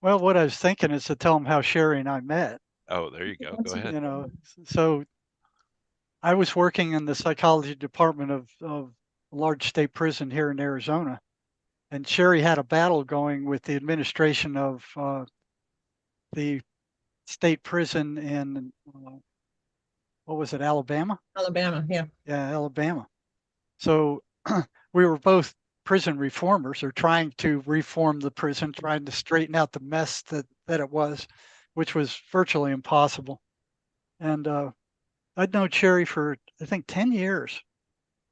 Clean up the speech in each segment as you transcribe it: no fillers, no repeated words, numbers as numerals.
Well, what I was thinking is to tell them how Sherry and I met. Oh, there you go. Go ahead. You know, so I was working in the psychology department of a large state prison here in Arizona, and Sherry had a battle going with the administration of the state prison in what was it, Alabama? Alabama, yeah. Yeah, Alabama. So we were both prison reformers, or trying to reform the prison, trying to straighten out the mess that it was, which was virtually impossible. And I'd known Sherry for I think 10 years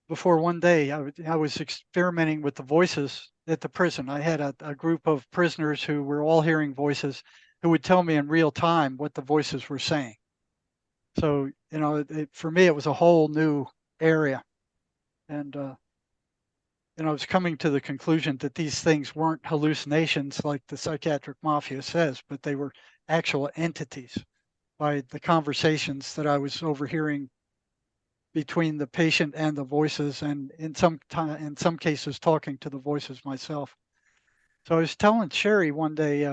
before one day I was experimenting with the voices at the prison. I had a group of prisoners who were all hearing voices who would tell me in real time what the voices were saying. So, for me, it was a whole new area. And, I was coming to the conclusion that these things weren't hallucinations like the psychiatric mafia says, but they were actual entities by the conversations that I was overhearing between the patient and the voices, and in some cases talking to the voices myself. So I was telling Sherry one day,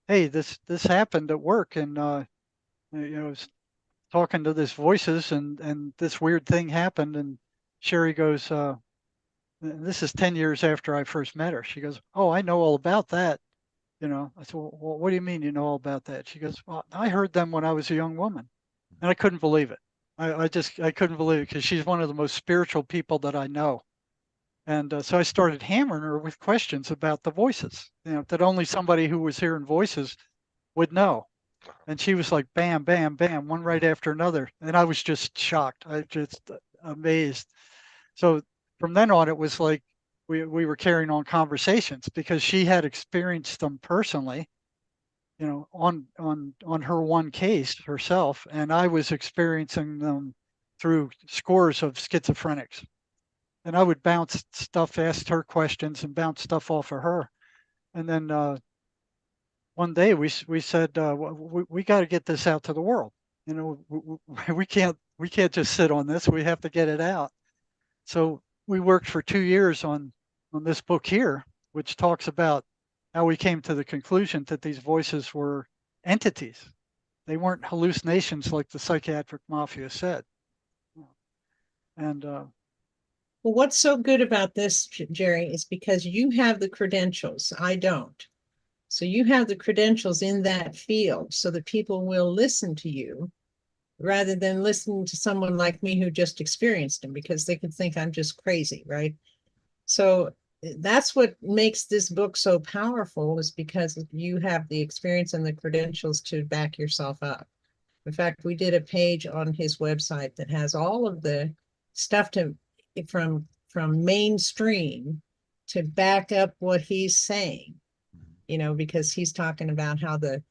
hey, this happened at work, and I was talking to this voices, and this weird thing happened, and Sherry goes, and this is 10 years after I first met her. She goes, oh, I know all about that. I said, well, what do you mean you know all about that? She goes, well, I heard them when I was a young woman. And I couldn't believe it. I couldn't believe it because she's one of the most spiritual people that I know. And so I started hammering her with questions about the voices, that only somebody who was hearing voices would know. And she was like, bam, bam, bam, one right after another. And I was just shocked. I just amazed. So from then on, it was like we were carrying on conversations because she had experienced them personally, on her one case herself, and I was experiencing them through scores of schizophrenics. And I would bounce stuff, ask her questions, and bounce stuff off of her. And then one day we said we got to get this out to the world. We can't just sit on this. We have to get it out. So we worked for 2 years on this book here, which talks about how we came to the conclusion that these voices were entities. They weren't hallucinations like the psychiatric mafia said. And Well, what's so good about this, Jerry, is because you have the credentials. I don't. So you have the credentials in that field so that people will listen to you rather than listen to someone like me who just experienced them, because they could think I'm just crazy, right? So that's what makes this book so powerful, is because you have the experience and the credentials to back yourself up. In fact, we did a page on his website that has all of the stuff from mainstream to back up what he's saying, because he's talking about how the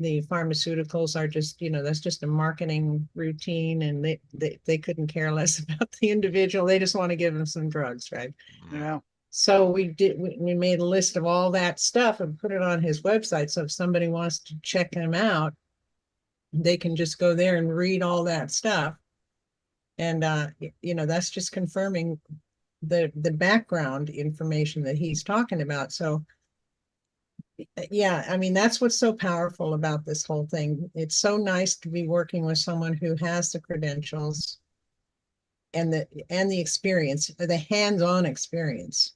pharmaceuticals are just, that's just a marketing routine, and they couldn't care less about the individual. They just want to give them some drugs, right? yeah. So we made a list of all that stuff and put it on his website. So if somebody wants to check him out, they can just go there and read all that stuff. And that's just confirming the background information that he's talking about. So yeah, I mean, that's what's so powerful about this whole thing. It's so nice to be working with someone who has the credentials and the experience, the hands-on experience.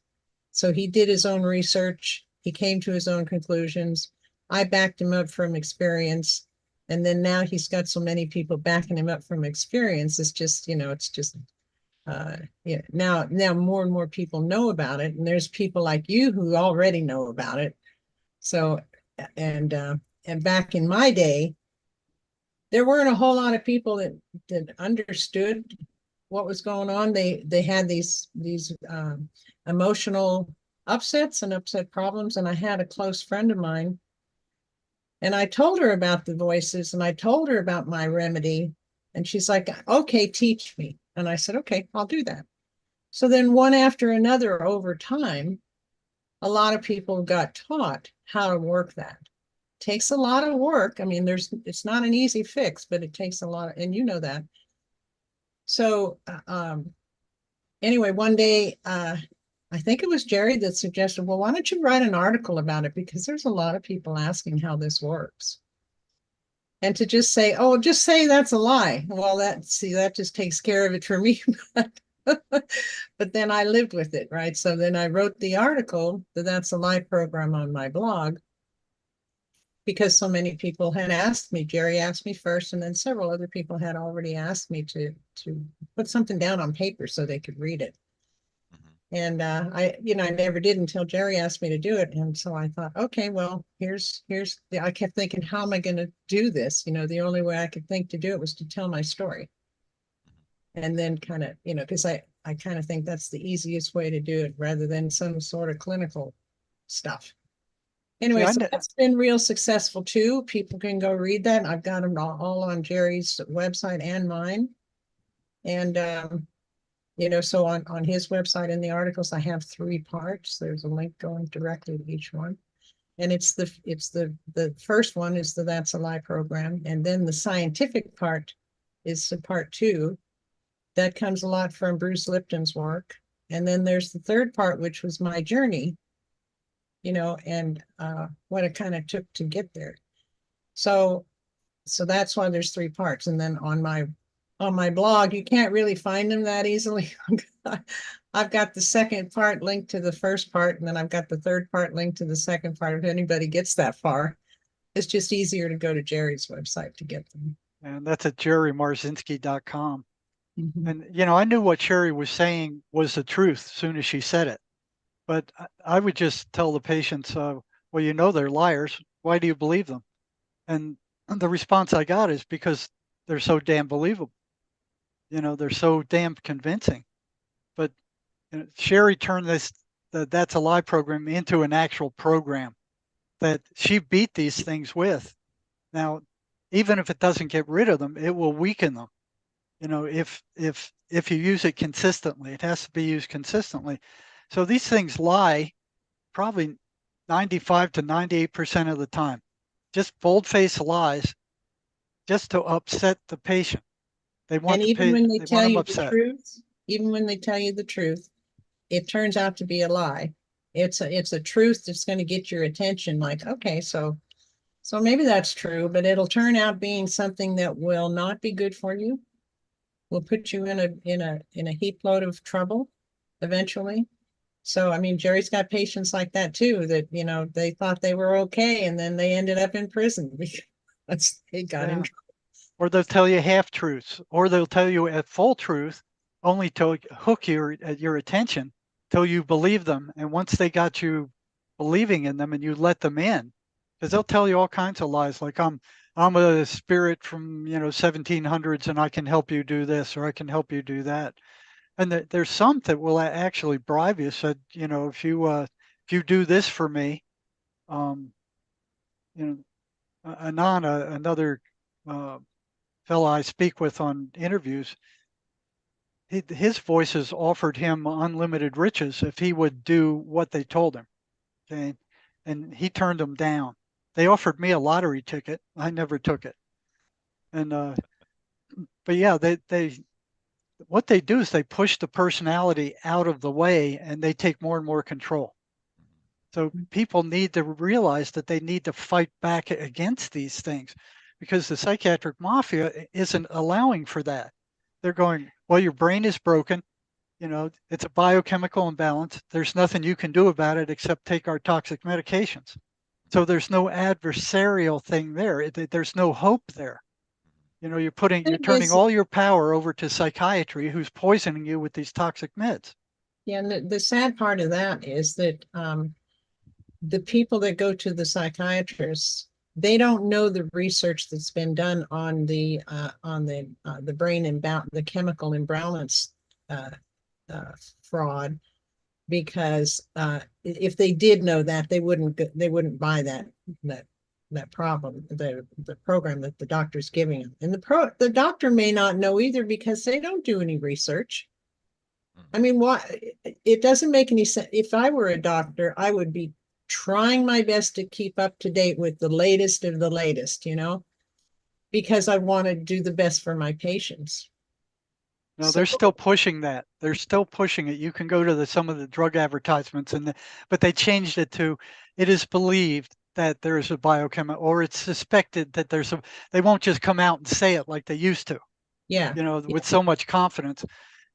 So he did his own research. He came to his own conclusions. I backed him up from experience. And then now he's got so many people backing him up from experience. It's just, yeah, now more and more people know about it. And there's people like you who already know about it. So, and back in my day, there weren't a whole lot of people that understood what was going on. They had these emotional upsets and upset problems. And I had a close friend of mine, and I told her about the voices, and I told her about my remedy, and she's like, okay, teach me. And I said, okay, I'll do that. So then one after another over time, a lot of people got taught how to work that. It takes a lot of work. I mean, it's not an easy fix, but it takes a lot, and you know that. So anyway, one day I think it was Jerry that suggested, well, why don't you write an article about it? Because there's a lot of people asking how this works. And to just say, oh, just say that's a lie. Well, that just takes care of it for me. But then I lived with it, right? So then I wrote the article, the That's a Lie program, on my blog, because so many people had asked me. Jerry asked me first, and then several other people had already asked me to put something down on paper so they could read it. And I never did until Jerry asked me to do it. And so I thought, okay, well, I kept thinking, how am I going to do this? The only way I could think to do it was to tell my story. And then kind of, because I kind of think that's the easiest way to do it rather than some sort of clinical stuff. Anyway, so that's been real successful too. People can go read that. I've got them all on Jerry's website and mine. And, so on his website in the articles, I have 3 parts. There's a link going directly to each one. And it's the first one is the That's a Lie program. And then the scientific part is the part 2. That comes a lot from Bruce Lipton's work. And then there's the third part, which was my journey, and what it kind of took to get there. So that's why there's 3 parts. And then on my blog, you can't really find them that easily. I've got the second part linked to the first part, and then I've got the third part linked to the second part. If anybody gets that far, it's just easier to go to Jerry's website to get them. And that's at jerrymarzinsky.com. Mm-hmm. And, I knew what Sherry was saying was the truth as soon as she said it. But I would just tell the patients, well, they're liars. Why do you believe them? And the response I got is because they're so damn believable. They're so damn convincing. But Sherry turned That's a Lie program into an actual program that she beat these things with. Now, even if it doesn't get rid of them, it will weaken them. If you use it consistently, it has to be used consistently. So these things lie probably 95 to 98% of the time. Just bold-faced lies just to upset the patient. They want and even when they tell you the truth, it turns out to be a lie. It's a truth that's going to get your attention. Like, okay, so maybe that's true, but it'll turn out being something that will not be good for you. Will put you in a heap load of trouble eventually. So, I mean, Jerry's got patients like that too, that, they thought they were okay, and then they ended up in prison because they got in trouble. Or they'll tell you half truths, or they'll tell you a full truth only to hook your attention till you believe them. And once they got you believing in them and you let them in, because they'll tell you all kinds of lies, like I'm a spirit from 1700s and I can help you do this, or I can help you do that. And there's some that will actually bribe you. Said, if you do this for me, Anon, another fellow I speak with on interviews, his voices offered him unlimited riches if he would do what they told him. Okay, and he turned them down. They offered me a lottery ticket. I never took it. And but yeah, they what they do is they push the personality out of the way and they take more and more control. So people need to realize that they need to fight back against these things, because the psychiatric mafia isn't allowing for that. They're going, well, your brain is broken. It's a biochemical imbalance. There's nothing you can do about it except take our toxic medications. So there's no adversarial thing there. There's no hope there. You're turning all your power over to psychiatry, who's poisoning you with these toxic meds. Yeah, and the sad part of that is that the people that go to the psychiatrists, they don't know the research that's been done on the brain imbalance, the chemical imbalance fraud, because if they did know that, they wouldn't buy that problem, the program that the doctor's giving them. And the doctor may not know either, because they don't do any research. I mean, it doesn't make any sense. If I were a doctor, I would be trying my best to keep up to date with the latest of the latest, because I want to do the best for my patients. No, they're still pushing that. They're still pushing it. You can go to some of the drug advertisements, but they changed it to, it is believed that there is a biochemical, or it's suspected that there's a. They won't just come out and say it like they used to, Yeah. with so much confidence.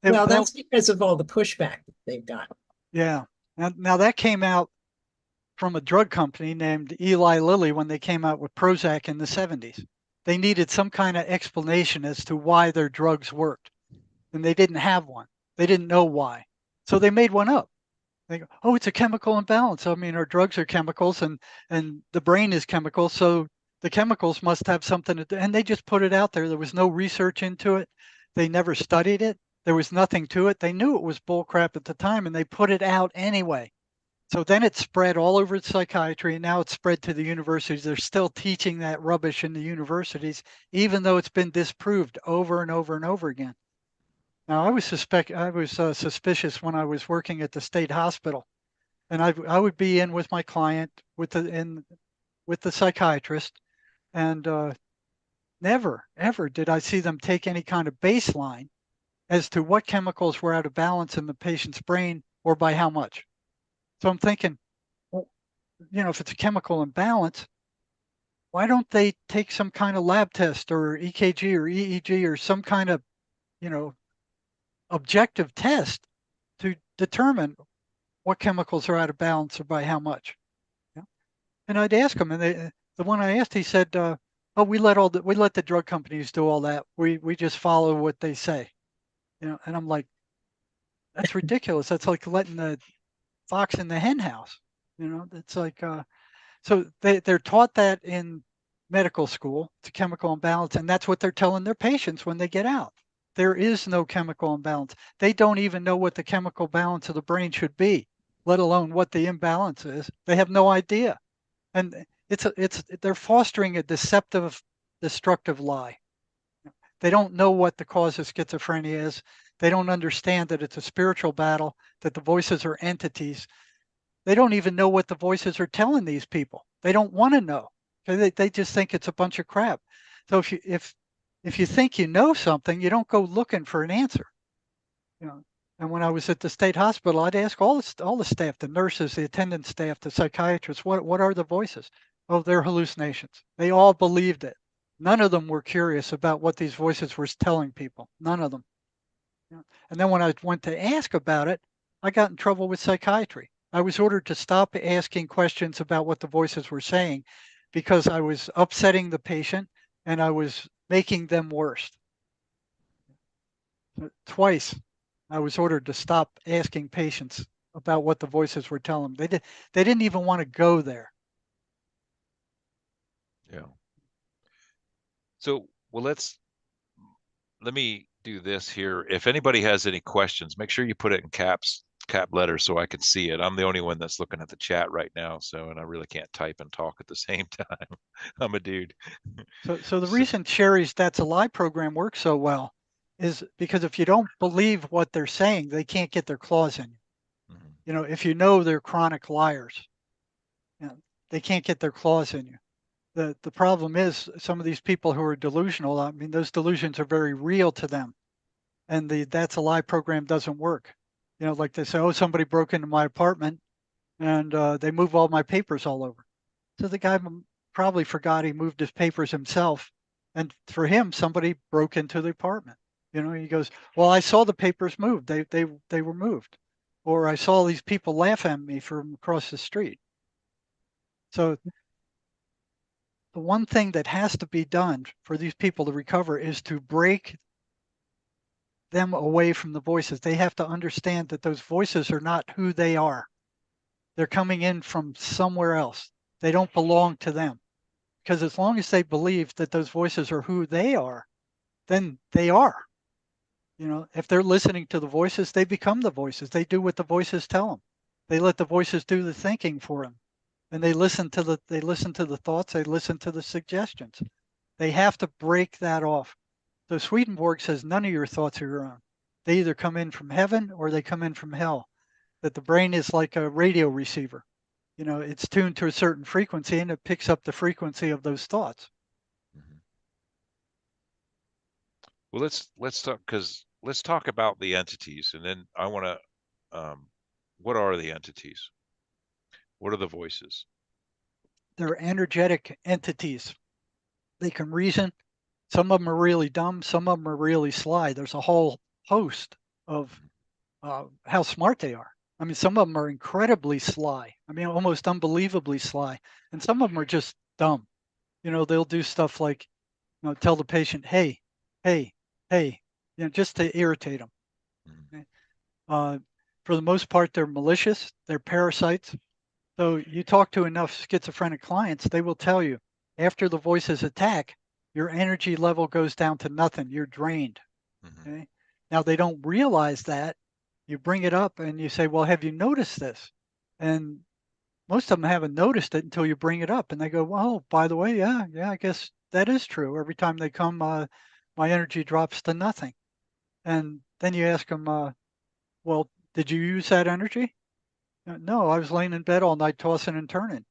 Well, that's because of all the pushback that they've got. Yeah. Now that came out from a drug company named Eli Lilly when they came out with Prozac in the 70s. They needed some kind of explanation as to why their drugs worked, and they didn't have one. They didn't know why. So they made one up. They go, oh, it's a chemical imbalance. I mean, our drugs are chemicals, and the brain is chemical, so the chemicals must have something to do. And they just put it out there. There was no research into it. They never studied it. There was nothing to it. They knew it was bullcrap at the time, and they put it out anyway. So then it spread all over psychiatry, and now it's spread to the universities. They're still teaching that rubbish in the universities, even though it's been disproved over and over and over again. Now, I was suspicious when I was working at the state hospital, and I would be in with my client with the psychiatrist, and never ever did I see them take any kind of baseline as to what chemicals were out of balance in the patient's brain or by how much. So I'm thinking, well, if it's a chemical imbalance, why don't they take some kind of lab test or EKG or EEG or some kind of, you know, objective test to determine what chemicals are out of balance or by how much? Yeah. And I'd ask them, and the one I asked, he said, "Oh, we let the drug companies do all that. We just follow what they say." And I'm like, that's ridiculous. That's like letting the fox in the hen house. It's like so they're taught that in medical school. It's a chemical imbalance, and that's what they're telling their patients when they get out. There is no chemical imbalance. They don't even know what the chemical balance of the brain should be, let alone what the imbalance is. They have no idea, and they're fostering a deceptive, destructive lie. They don't know what the cause of schizophrenia is. They don't understand that it's a spiritual battle, that the voices are entities. They don't even know what the voices are telling these people. They don't want to know. They just think it's a bunch of crap. So if you think you know something, you don't go looking for an answer. And when I was at the state hospital, I'd ask all the staff, the nurses, the attendant staff, the psychiatrists, what are the voices? Oh, they're hallucinations. They all believed it. None of them were curious about what these voices were telling people. None of them. And then when I went to ask about it, I got in trouble with psychiatry. I was ordered to stop asking questions about what the voices were saying because I was upsetting the patient and I was making them worse. Twice, I was ordered to stop asking patients about what the voices were telling them. They didn't even want to go there. Yeah. So, well, let me do this here. If anybody has any questions, make sure you put it in cap letters so I can see it. I'm the only one that's looking at the chat right now, and I really can't type and talk at the same time. I'm a dude. So the reason Sherry's That's a Lie program works so well is because if you don't believe what they're saying, they can't get their claws in you. Mm-hmm. If you know they're chronic liars, they can't get their claws in you. The problem is some of these people who are delusional, I mean, those delusions are very real to them. And the That's a Lie program doesn't work. Like they say, oh, somebody broke into my apartment and they moved all my papers all over. So the guy probably forgot he moved his papers himself. And for him, somebody broke into the apartment. He goes, well, I saw the papers moved. They were moved. Or I saw these people laugh at me from across the street. So the one thing that has to be done for these people to recover is to break them away from the voices. They have to understand that those voices are not who they are. They're coming in from somewhere else. They don't belong to them. Because as long as they believe that those voices are who they are, then they are. If they're listening to the voices, they become the voices. They do what the voices tell them. They let the voices do the thinking for them. And they listen to the thoughts, they listen to the suggestions. They have to break that off. So Swedenborg says none of your thoughts are your own. They either come in from heaven or they come in from hell. That the brain is like a radio receiver. It's tuned to a certain frequency and it picks up the frequency of those thoughts. Mm-hmm. Well, let's talk, because let's talk about the entities, and then I want to, what are the entities? What are the voices? They're energetic entities. They can reason. Some of them are really dumb. Some of them are really sly. There's a whole host of how smart they are. I mean, some of them are incredibly sly. I mean, almost unbelievably sly. And some of them are just dumb. You know, they'll do stuff like, you know, tell the patient, hey, hey, hey, you know, just to irritate them. Mhm. Okay? For the most part, they're malicious. They're parasites. So you talk to enough schizophrenic clients, they will tell you after the voices attack, your energy level goes down to nothing. You're drained. Mhm. Okay. Now they don't realize that. You bring it up and you say, well, have you noticed this? And most of them haven't noticed it until you bring it up. And they go, well, by the way, yeah, I guess that is true. Every time they come, my energy drops to nothing. And then you ask them, well, did you use that energy? No, I was laying in bed all night tossing and turning.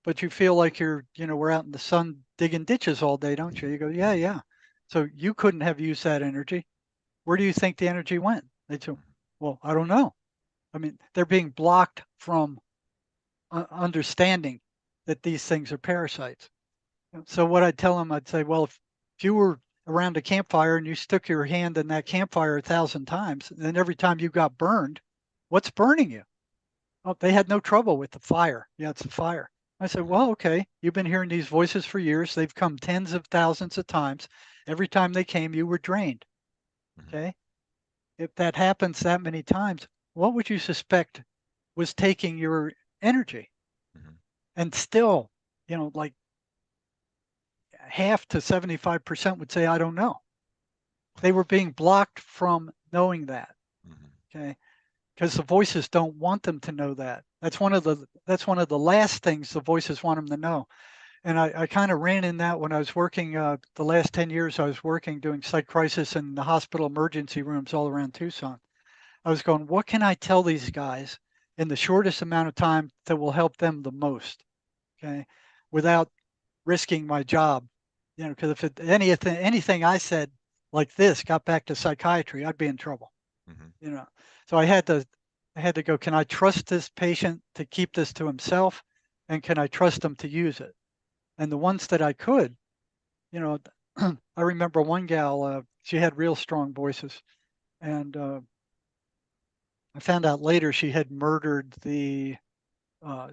But you feel like you're, you know, we're out in the sun digging ditches all day, don't you? You go, yeah, yeah. So you couldn't have used that energy. Where do you think the energy went? They say, well, I don't know. I mean, they're being blocked from understanding that these things are parasites. So what I'd tell them, I'd say, well, if you were around a campfire and you stuck your hand in that campfire 1,000 times, then every time you got burned, what's burning you? Oh, they had no trouble with the fire. Yeah, it's the fire. I said, Mhm. well, okay, you've been hearing these voices for years. They've come tens of thousands of times. Every time they came, you were drained. Mhm. Okay. If that happens that many times, what would you suspect was taking your energy? Mhm. And still, you know, like half to 75% would say, I don't know. They were being blocked from knowing that. Mhm. Okay. Because the voices don't want them to know that. That's one of the last things the voices want them to know. And I kind of ran in that when I was working the last 10 years. I was working doing psych crisis in the hospital emergency rooms all around Tucson. I was going, what can I tell these guys in the shortest amount of time that will help them the most? Okay, without risking my job. You know, because if anything I said like this got back to psychiatry, I'd be in trouble. Mhm. You know, so I had to go, can I trust this patient to keep this to himself, and can I trust him to use it? And the ones that I could, you know, I remember one gal, she had real strong voices, and I found out later she had murdered uh,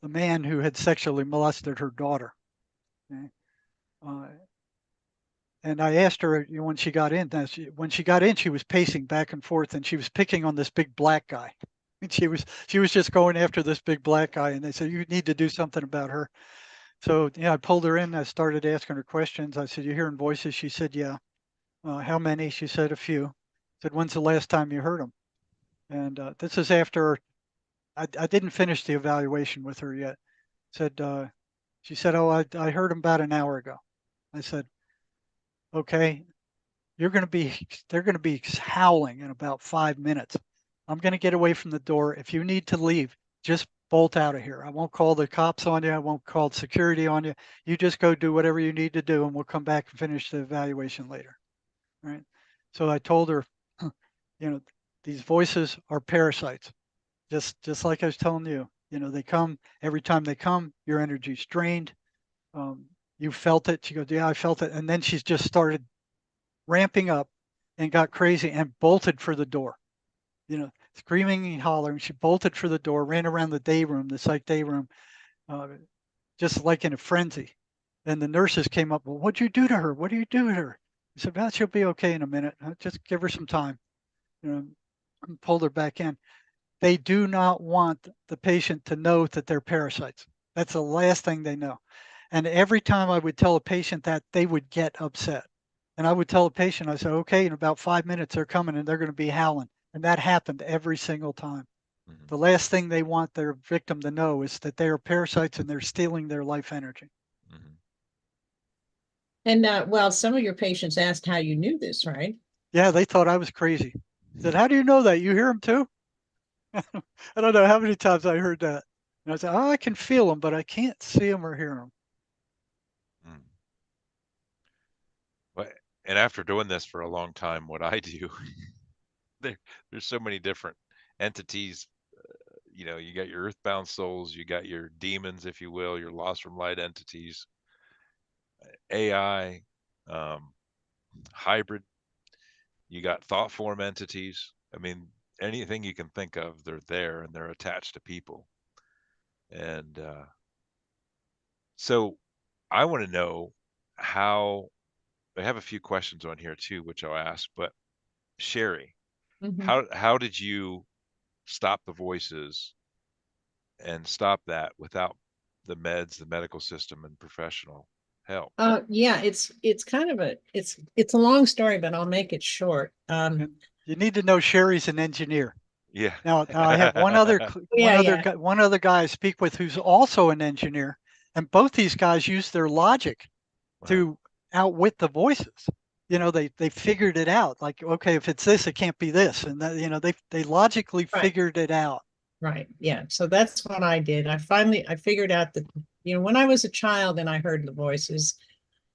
the man who had sexually molested her daughter. Okay? Uh, and I asked her, you know, when she got in, when she got in, she was pacing back and forth, and she was picking on this big black guy. And she was just going after this big black guy, and they said you need to do something about her. So yeah, I pulled her in. I started asking her questions. I said, "You hearing voices?" She said, "Yeah." How many? She said, "A few." I said, "When's the last time you heard them?" And this is after I didn't finish the evaluation with her yet. Said she said, "Oh, I heard them about an hour ago." I said, "Okay, you're going to be they're going to be howling in about 5 minutes. I'm going to get away from the door. If you need to leave, just bolt out of here. I won't call the cops on you. I won't call security on you. You just go do whatever you need to do, and we'll come back and finish the evaluation later." Right. So I told her, you know, these voices are parasites, just like I was telling you. You know, they come every time they come, your energy's drained. Um, you felt it. She goes, "Yeah, I felt it." And then she's just started ramping up and got crazy and bolted for the door, you know, screaming and hollering. She bolted for the door, ran around the day room, the psych day room, uh, just like in a frenzy. And the nurses came up, "Well, what'd you do to her? What do you do to her?" I said, "Well, she'll be okay in a minute. Just give her some time." You know, and pulled her back in. They do not want the patient to know that they're parasites. That's the last thing they know. And every time I would tell a patient that, they would get upset. And I would tell a patient, I said, okay, in about 5 minutes, they're coming and they're going to be howling. And that happened every single time. Mhm. The last thing they want their victim to know is that they are parasites and they're stealing their life energy. Mhm. And well, some of your patients asked how you knew this, right? Yeah, they thought I was crazy. I said, how do you know that? You hear them too? I don't know how many times I heard that. And I said, oh, I can feel them, but I can't see them or hear them. Mm. Well, and after doing this for a long time, what I do, there's so many different entities. You know, you got your earthbound souls, you got your demons, if you will, your lost from light entities, AI, hybrid, you got thought form entities. I mean, anything you can think of, they're there and they're attached to people. And so I want to know how, I have a few questions on here too, which I'll ask, but Sherry, Mhm. how did you stop the voices and stop that without the meds, the medical system, and professional help? Yeah, it's kind of it's a long story, but I'll make it short. And you need to know Sherry's an engineer. Yeah. Now I have one other Yeah. one other guy I speak with who's also an engineer, and both these guys use their logic to outwit the voices. You know, they figured it out. Like, okay, if it's this, it can't be this, and that, you know, they logically Right. figured it out. Right. Yeah. So that's what I did. I figured out that, when I was a child and I heard the voices,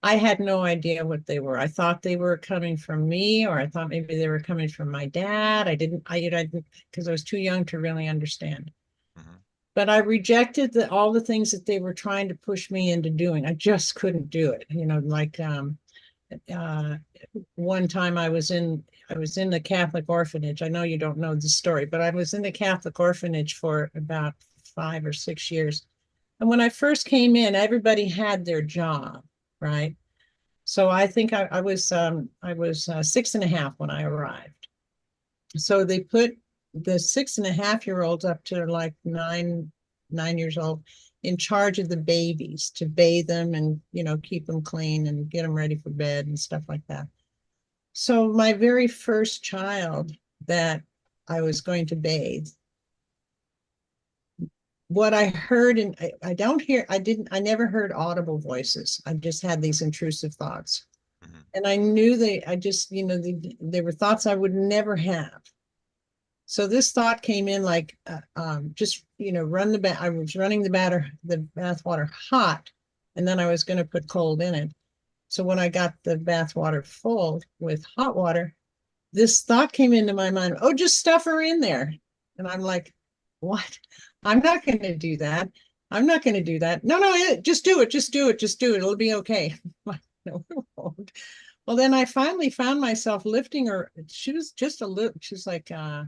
I had no idea what they were. I thought they were coming from me, or I thought maybe they were coming from my dad. I because I was too young to really understand. Mhm. But I rejected all the things that they were trying to push me into doing. I just couldn't do it. Like uh, one time I was in the Catholic orphanage. I know you don't know the story, but I was in the Catholic orphanage for about 5 or 6 years. And when I first came in, everybody had their job, right? So I think I was 6.5 when I arrived. So they put the 6.5-year-olds up to like 9 years old in charge of the babies to bathe them and keep them clean and get them ready for bed and stuff like that. So my very first child that I was going to bathe, what I heard, and I never heard audible voices. I just had these intrusive thoughts. Mhm. And I knew they were thoughts I would never have. So this thought came in like, just, run the bath. I was running the bath water hot, and then I was going to put cold in it. So when I got the bath water full with hot water, this thought came into my mind, oh, just stuff her in there. And I'm like, what? I'm not going to do that. I'm not going to do that. No, just do it. Just do it. Just do it. It'll be okay. No, it won't. Well, then I finally found myself lifting her. She was just a little, she's like, I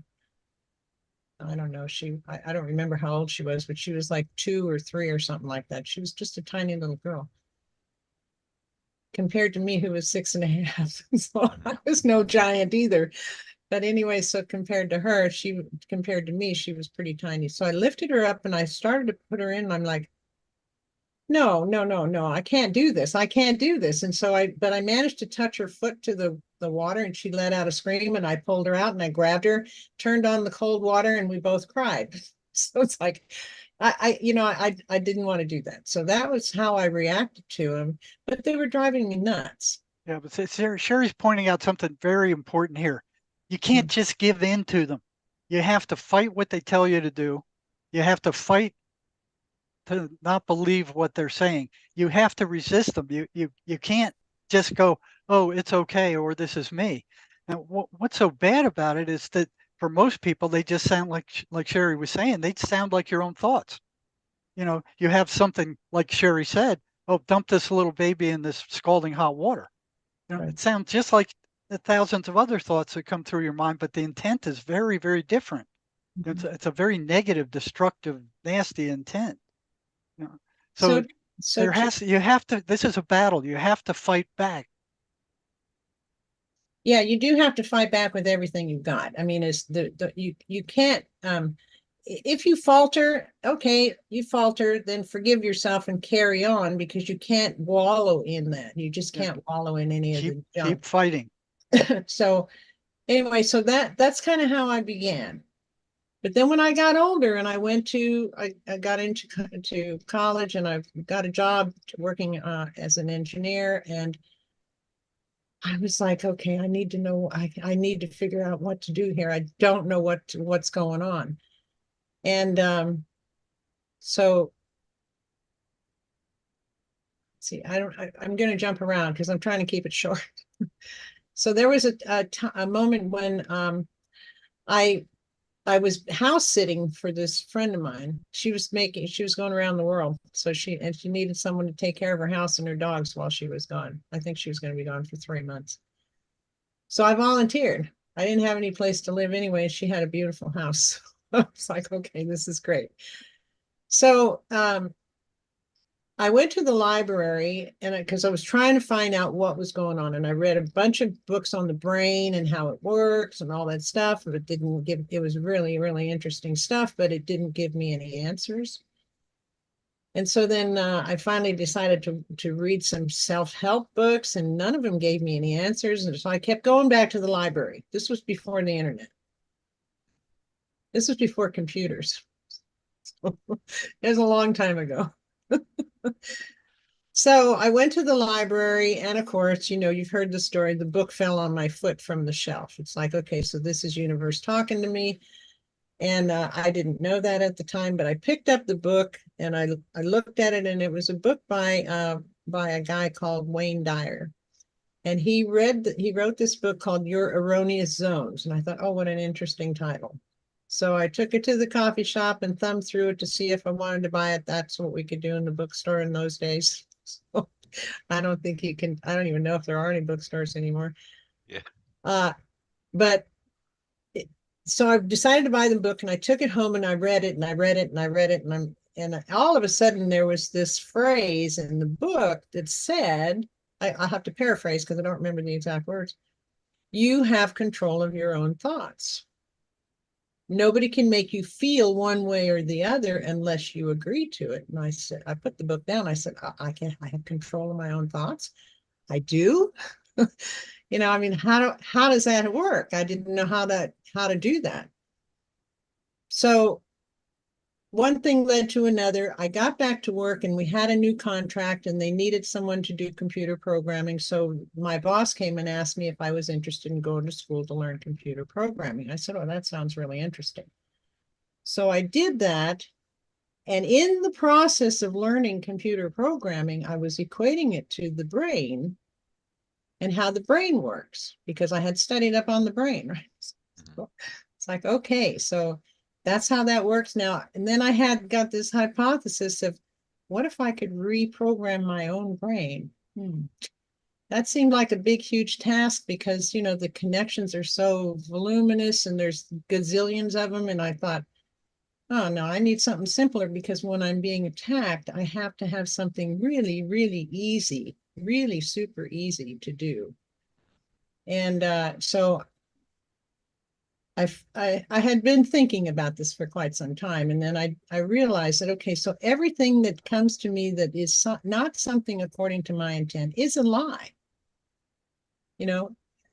don't know. I don't remember how old she was, but she was like 2 or 3 or something like that. She was just a tiny little girl compared to me, who was 6.5. So I was no giant either. But anyway, so compared to her, compared to me, she was pretty tiny. So I lifted her up and I started to put her in. And I'm like, no, I can't do this. I can't do this. And so but I managed to touch her foot to the water, and she let out a scream, and I pulled her out and I grabbed her, turned on the cold water, and we both cried. So it's like, I didn't want to do that. So that was how I reacted to them, but they were driving me nuts. Yeah, but Sherry's pointing out something very important here. You can't just give in to them. You have to fight what they tell you to do. You have to fight to not believe what they're saying. You have to resist them. You can't just go, oh, it's okay, or this is me. And what's so bad about it is that for most people, they just sound like Sherry was saying, they sound like your own thoughts. You know, you have something like Sherry said, oh, dump this little baby in this scalding hot water. You know, Right. it sounds just like the thousands of other thoughts that come through your mind, but the intent is very, very different. It's a very negative, destructive, nasty intent. You know? So So, so to, you have to, this is a battle. You have to fight back. yeah, you do have to fight back with everything you've got. I mean, it's you can't, if you falter, okay, you falter, then forgive yourself and carry on, because you can't wallow in that. You just Yeah, can't wallow in any of the keep junk. fighting. So anyway, so that's kind of how I began. But then when I got older and I got to college, and I got a job working as an engineer, and I was like, okay, I need to know, I need to figure out what to do here. I don't know what's going on. And so see, I'm going to jump around because I'm trying to keep it short. So there was a moment when I was house sitting for this friend of mine. She was going around the world. So she needed someone to take care of her house and her dogs while she was gone. I think she was going to be gone for 3 months. So I volunteered. I didn't have any place to live anyway. She had a beautiful house. I was like, okay, this is great. So I went to the library and because I was trying to find out what was going on, and I read a bunch of books on the brain and how it works and all that stuff. But it was really, really interesting stuff, but it didn't give me any answers. And so then I finally decided to read some self-help books, and none of them gave me any answers. And so I kept going back to the library. This was before the internet. This was before computers. It was a long time ago. So I went to the library, and of course, you've heard the story. The book fell on my foot from the shelf. It's like, okay, so this is universe talking to me. And I didn't know that at the time, but I picked up the book and I looked at it, and it was a book by a guy called Wayne Dyer. And he wrote this book called Your Erroneous Zones. And I thought, oh, what an interesting title. So I took it to the coffee shop and thumbed through it to see if I wanted to buy it. That's what we could do in the bookstore in those days. So I don't think you can, I don't even know if there are any bookstores anymore. Yeah. But so I decided to buy the book, and I took it home and I read it and I read it and I read it. And all of a sudden there was this phrase in the book that said, I have to paraphrase because I don't remember the exact words. You have control of your own thoughts. Nobody can make you feel one way or the other unless you agree to it. And I said, I put the book down. I said, I have control of my own thoughts. I do. I mean, how does that work? I didn't know how to do that. So one thing led to another. I got back to work, and we had a new contract, and they needed someone to do computer programming. So my boss came and asked me if I was interested in going to school to learn computer programming. I said, oh, that sounds really interesting. So I did that. And in the process of learning computer programming, I was equating it to the brain and how the brain works, because I had studied up on the brain, right? So it's like, okay, so that's how that works now. And then I had got this hypothesis of, what if I could reprogram my own brain? That seemed like a big, huge task because, the connections are so voluminous and there's gazillions of them. And I thought, oh, no, I need something simpler, because when I'm being attacked, I have to have something really, really easy, really super easy to do. And so I had been thinking about this for quite some time. And then I realized that, okay, so everything that comes to me that is not something according to my intent is a lie.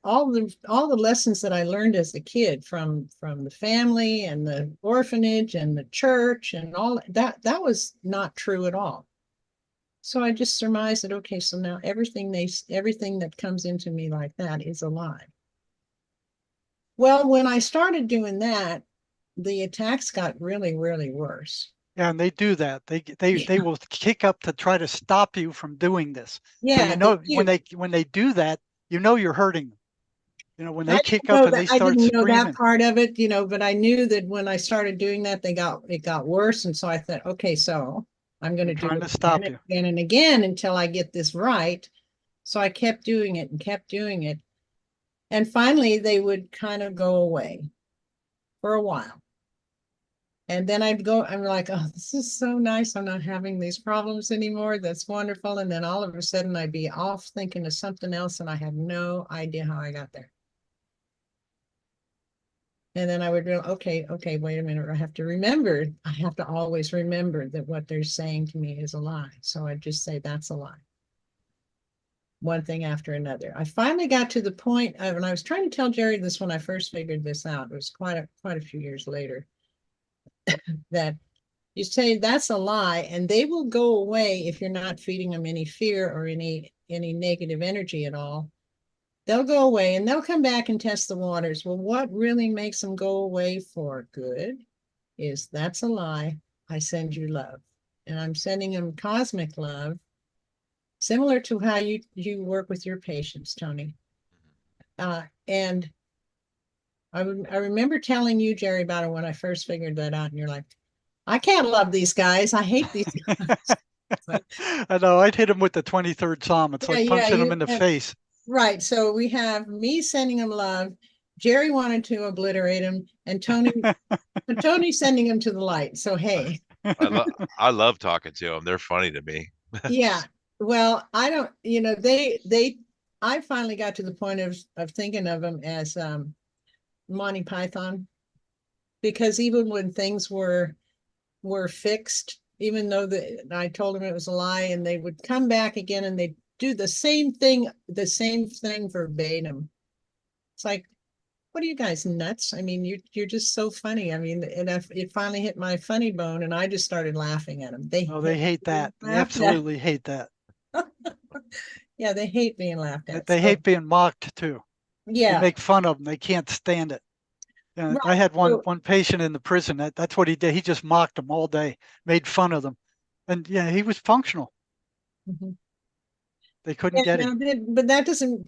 All the lessons that I learned as a kid from the family and the orphanage and the church and all that was not true at all. So I just surmised that, okay, so now everything that comes into me like that is a lie. Well, when I started doing that, the attacks got really, really worse. Yeah, and they do that. They will kick up to try to stop you from doing this. Yeah, so when they do that, you're hurting them. When they kick up and they I start didn't know screaming. that part of it, but I knew that when I started doing that, it got worse. And so I thought, okay, so I'm going to do it stop again, you. again and again until I get this right. So I kept doing it and kept doing it. And finally, they would kind of go away for a while. And then I'm like, oh, this is so nice. I'm not having these problems anymore. That's wonderful. And then all of a sudden I'd be off thinking of something else, and I had no idea how I got there. And then I would realize, okay, wait a minute. I have to always remember that what they're saying to me is a lie. So I just say that's a lie. One thing after another. I finally got to the point of, and I was trying to tell Jerry this when I first figured this out. It was quite a few years later, that you say that's a lie, and they will go away if you're not feeding them any fear or any negative energy at all. They'll go away and they'll come back and test the waters. Well, what really makes them go away for good is that's a lie. I send you love, and I'm sending them cosmic love similar to how you work with your patients, Tony. And I remember telling you, Jerry, about it when I first figured that out, and you're like, I can't love these guys. I hate these guys. Like, I know, I'd hit him with the 23rd Psalm. It's like punching him in the face. Right. So we have me sending him love, Jerry wanted to obliterate him, and Tony sending him to the light. So hey. I love talking to them. They're funny to me. Yeah. Well, I don't, I finally got to the point of thinking of them as Monty Python, because even when things were fixed, even though I told them it was a lie, and they would come back again and they do the same thing verbatim. It's like, what are you guys, nuts? I mean, you're just so funny. I mean, and it finally hit my funny bone, and I just started laughing at them. They hate that. They absolutely hate that. Yeah, they hate being laughed at. They hate being mocked too. Yeah, you make fun of them. They can't stand it. Right. I had one patient in the prison. That's what he did. He just mocked them all day, made fun of them, and yeah, he was functional. Mm-hmm. They couldn't get it. But that doesn't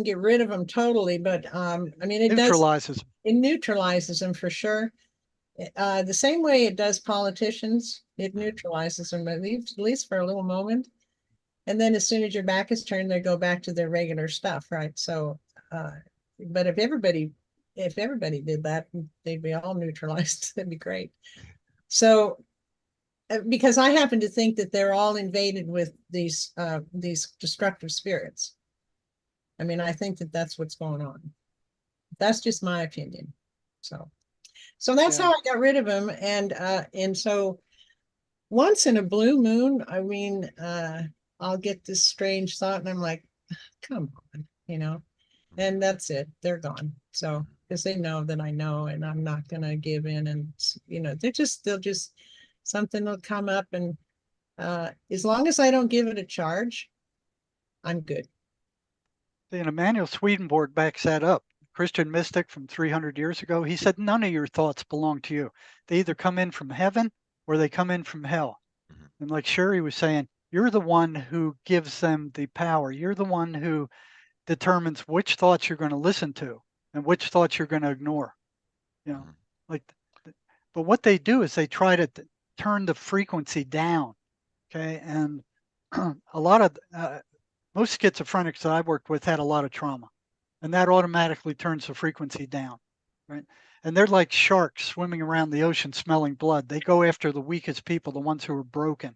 get rid of them totally. But I mean, it neutralizes them. It neutralizes them for sure. The same way it does politicians, it neutralizes them at least for a little moment. And then as soon as your back is turned, they go back to their regular stuff, right? So, but if everybody did that, they'd be all neutralized. That'd be great. So, because I happen to think that they're all invaded with these destructive spirits. I mean, I think that that's what's going on. That's just my opinion. So that's how I got rid of them. And so once in a blue moon, I mean, I'll get this strange thought and I'm like, come on, and that's it. They're gone. So, because they know that I know, and I'm not going to give in, and, they'll just, something will come up, and as long as I don't give it a charge, I'm good. Emanuel Swedenborg backs that up. Christian mystic from 300 years ago. He said, none of your thoughts belong to you. They either come in from heaven or they come in from hell. Mm-hmm. And like Sherry was saying, you're the one who gives them the power. You're the one who determines which thoughts you're going to listen to and which thoughts you're going to ignore. But what they do is they try to turn the frequency down. Okay. And a lot of, most schizophrenics that I worked with had a lot of trauma, and that automatically turns the frequency down. Right. And they're like sharks swimming around the ocean smelling blood. They go after the weakest people, the ones who are broken,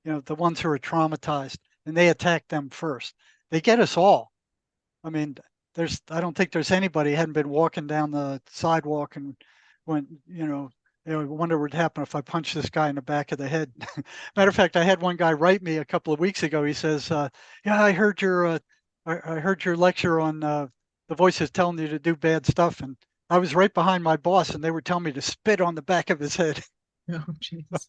the ones who are traumatized, and they attack them first. They get us all. I mean, I don't think there's anybody hadn't been walking down the sidewalk and when, wonder what would happen if I punched this guy in the back of the head. Matter of fact, I had one guy write me a couple of weeks ago. He says, yeah, I heard your lecture on the voices telling you to do bad stuff. And I was right behind my boss and they were telling me to spit on the back of his head. Oh, jeez.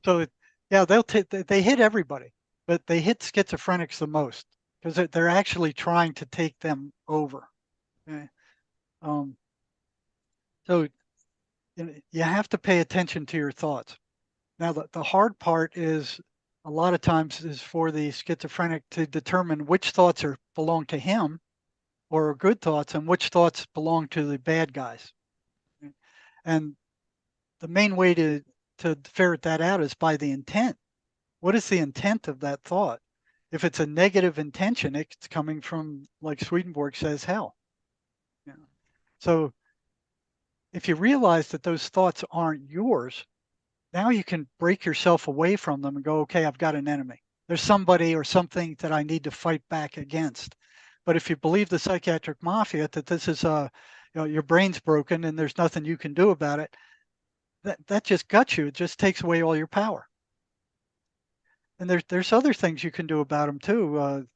So yeah, they hit everybody, but they hit schizophrenics the most because they're actually trying to take them over. Okay? So you have to pay attention to your thoughts. Now, the hard part is a lot of times is for the schizophrenic to determine which thoughts belong to him or are good thoughts and which thoughts belong to the bad guys. And the main way to ferret that out is by the intent. What is the intent of that thought? If it's a negative intention, it's coming from, like Swedenborg says, hell. So if you realize that those thoughts aren't yours, now you can break yourself away from them and go, okay, I've got an enemy. There's somebody or something that I need to fight back against. But if you believe the psychiatric mafia that this is your brain's broken and there's nothing you can do about it, that just guts you. It just takes away all your power. And there's other things you can do about them too.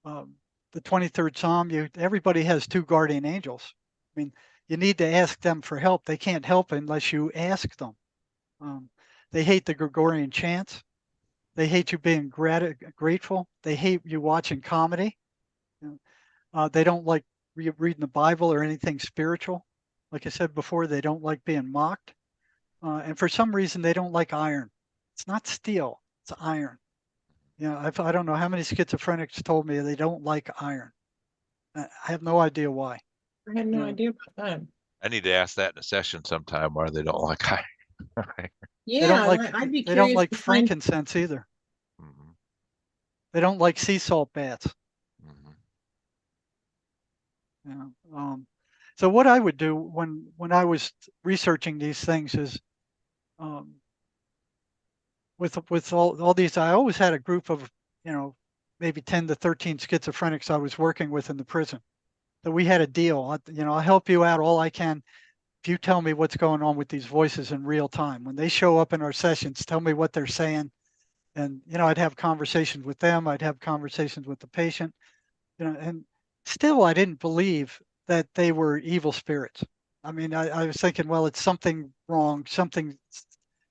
The 23rd Psalm, everybody has two guardian angels. I mean, you need to ask them for help. They can't help unless you ask them. They hate the Gregorian chants. They hate you being grateful. They hate you watching comedy. They don't like reading the Bible or anything spiritual. Like I said before, they don't like being mocked. And for some reason, they don't like iron. It's not steel, it's iron. You know, I don't know how many schizophrenics told me they don't like iron. I have no idea why. I had no Yeah. idea about that. I need to ask that in a session sometime why they don't like iron. They don't Yeah, like I'd be they don't curious like to find. frankincense either. Mhm, They don't like sea salt baths. mhm. You know? So what I would do when I was researching these things is um, with all these, I always had a group of, you know, maybe 10 to 13 schizophrenics I was working with in the prison. So we had a deal. You know, I'll help you out all I can if you tell me what's going on with these voices in real time. When they show up in our sessions, tell me what they're saying. And, you know, I'd have conversations with them. I'd have conversations with the patient, you know, and still I didn't believe that they were evil spirits. I mean, I was thinking, well, it's something wrong. Something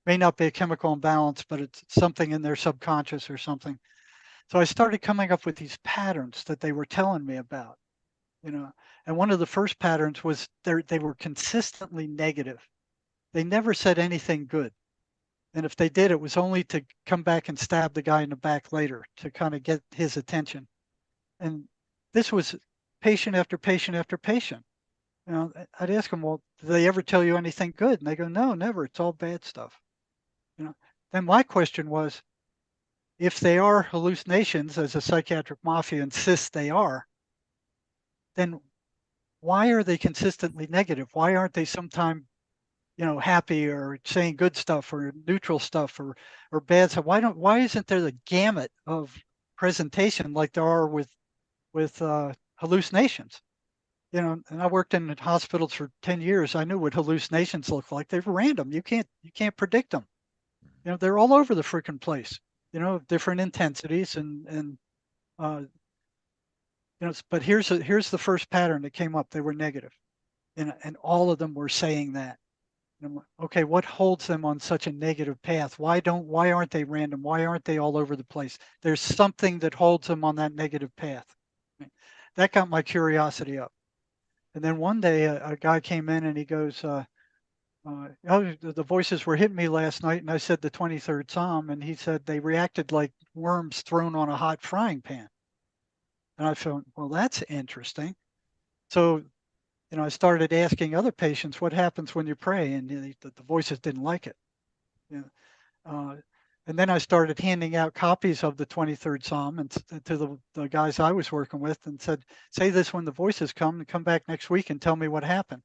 may not be a chemical imbalance, but it's something in their subconscious or something. So I started coming up with these patterns that they were telling me about, you know. And one of the first patterns was they were consistently negative. They never said anything good. And if they did, it was only to come back and stab the guy in the back later to kind of get his attention. And this was patient after patient after patient. You know, I'd ask them, well, do they ever tell you anything good? And they go, no, never. It's all bad stuff. You know, then my question was, if they are hallucinations, as a psychiatric mafia insists they are, then why are they consistently negative? Why aren't they sometime, you know, happy or saying good stuff or neutral stuff or bad stuff? Why isn't there the gamut of presentation like there are with hallucinations? You know, and I worked in hospitals for 10 years. I knew what hallucinations look like. They're random. You can't predict them. You know, they're all over the freaking place. You know, different intensities and uh, you know. But here's the first pattern that came up. They were negative, and all of them were saying that. And I'm like, okay, what holds them on such a negative path? Why aren't they random? Why aren't they all over the place? There's something that holds them on that negative path. That got my curiosity up. And then one day a guy came in and he goes, oh, the voices were hitting me last night. And I said the 23rd Psalm. And he said they reacted like worms thrown on a hot frying pan. And I thought, well, that's interesting. So, you know, I started asking other patients what happens when you pray. And the voices didn't like it. You know, and then I started handing out copies of the 23rd Psalm and to the guys I was working with and said, say this when the voices come and come back next week and tell me what happened.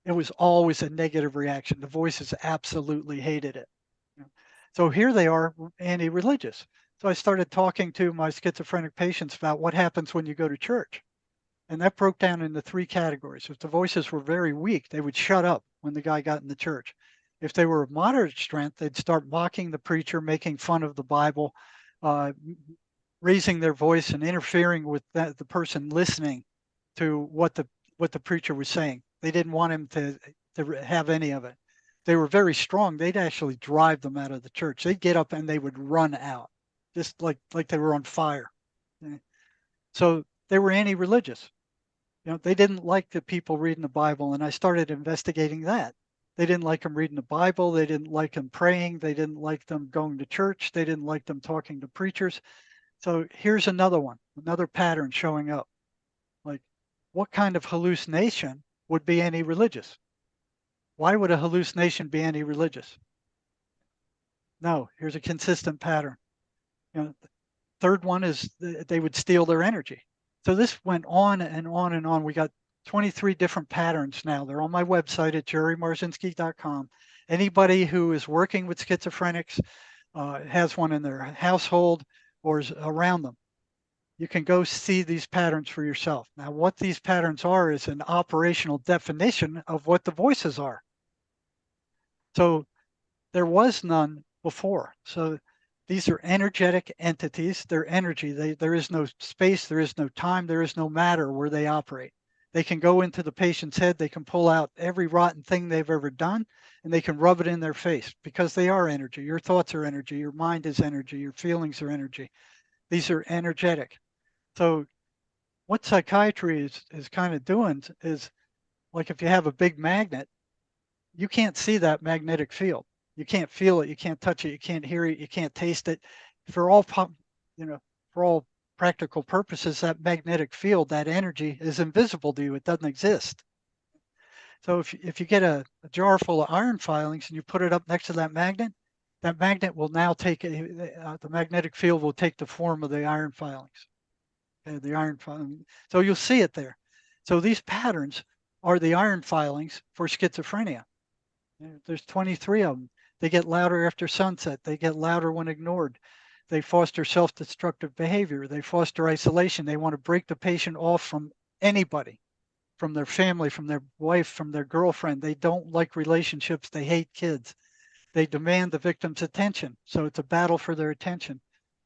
It was always a negative reaction. The voices absolutely hated it. You know. So here they are, anti-religious. So I started talking to my schizophrenic patients about what happens when you go to church. And that broke down into three categories. If the voices were very weak, they would shut up when the guy got in the church. If they were of moderate strength, they'd start mocking the preacher, making fun of the Bible, uh, raising their voice and interfering with the person listening to what the preacher was saying. They didn't want him to have any of it. They were very strong. They'd actually drive them out of the church. They'd get up and they would run out, just like they were on fire. So they were anti-religious. You know, they didn't like the people reading the Bible, and I started investigating that. They didn't like them reading the Bible. They didn't like them praying. They didn't like them going to church. They didn't like them talking to preachers. So here's another one, another pattern showing up. Like, what kind of hallucination would be anti-religious? Why would a hallucination be anti-religious? No, here's a consistent pattern. You know, third one is they would steal their energy. So this went on and on and on. We got 23 different patterns now. They're on my website at jerrymarzinsky.com. Anybody who is working with schizophrenics, has one in their household or is around them, you can go see these patterns for yourself. Now, what these patterns are is an operational definition of what the voices are. So there was none before. So these are energetic entities. They're energy. There is no space. There is no time. There is no matter where they operate. They can go into the patient's head. They can pull out every rotten thing they've ever done, and they can rub it in their face because they are energy. Your thoughts are energy. Your mind is energy. Your feelings are energy. These are energetic. So what psychiatry is kind of doing is, like, if you have a big magnet, you can't see that magnetic field. You can't feel it. You can't touch it. You can't hear it. You can't taste it. For all for all practical purposes, that magnetic field, that energy is invisible to you. It doesn't exist. So if you get a jar full of iron filings and you put it up next to that magnet will now take the magnetic field will take the form of the iron filings. The iron filing. So you'll see it there. So these patterns are the iron filings for schizophrenia. There's 23 of them. They get louder after sunset. They get louder when ignored. They foster self-destructive behavior. They foster isolation. They want to break the patient off from anybody, from their family, from their wife, from their girlfriend. They don't like relationships. They hate kids. They demand the victim's attention. So it's a battle for their attention.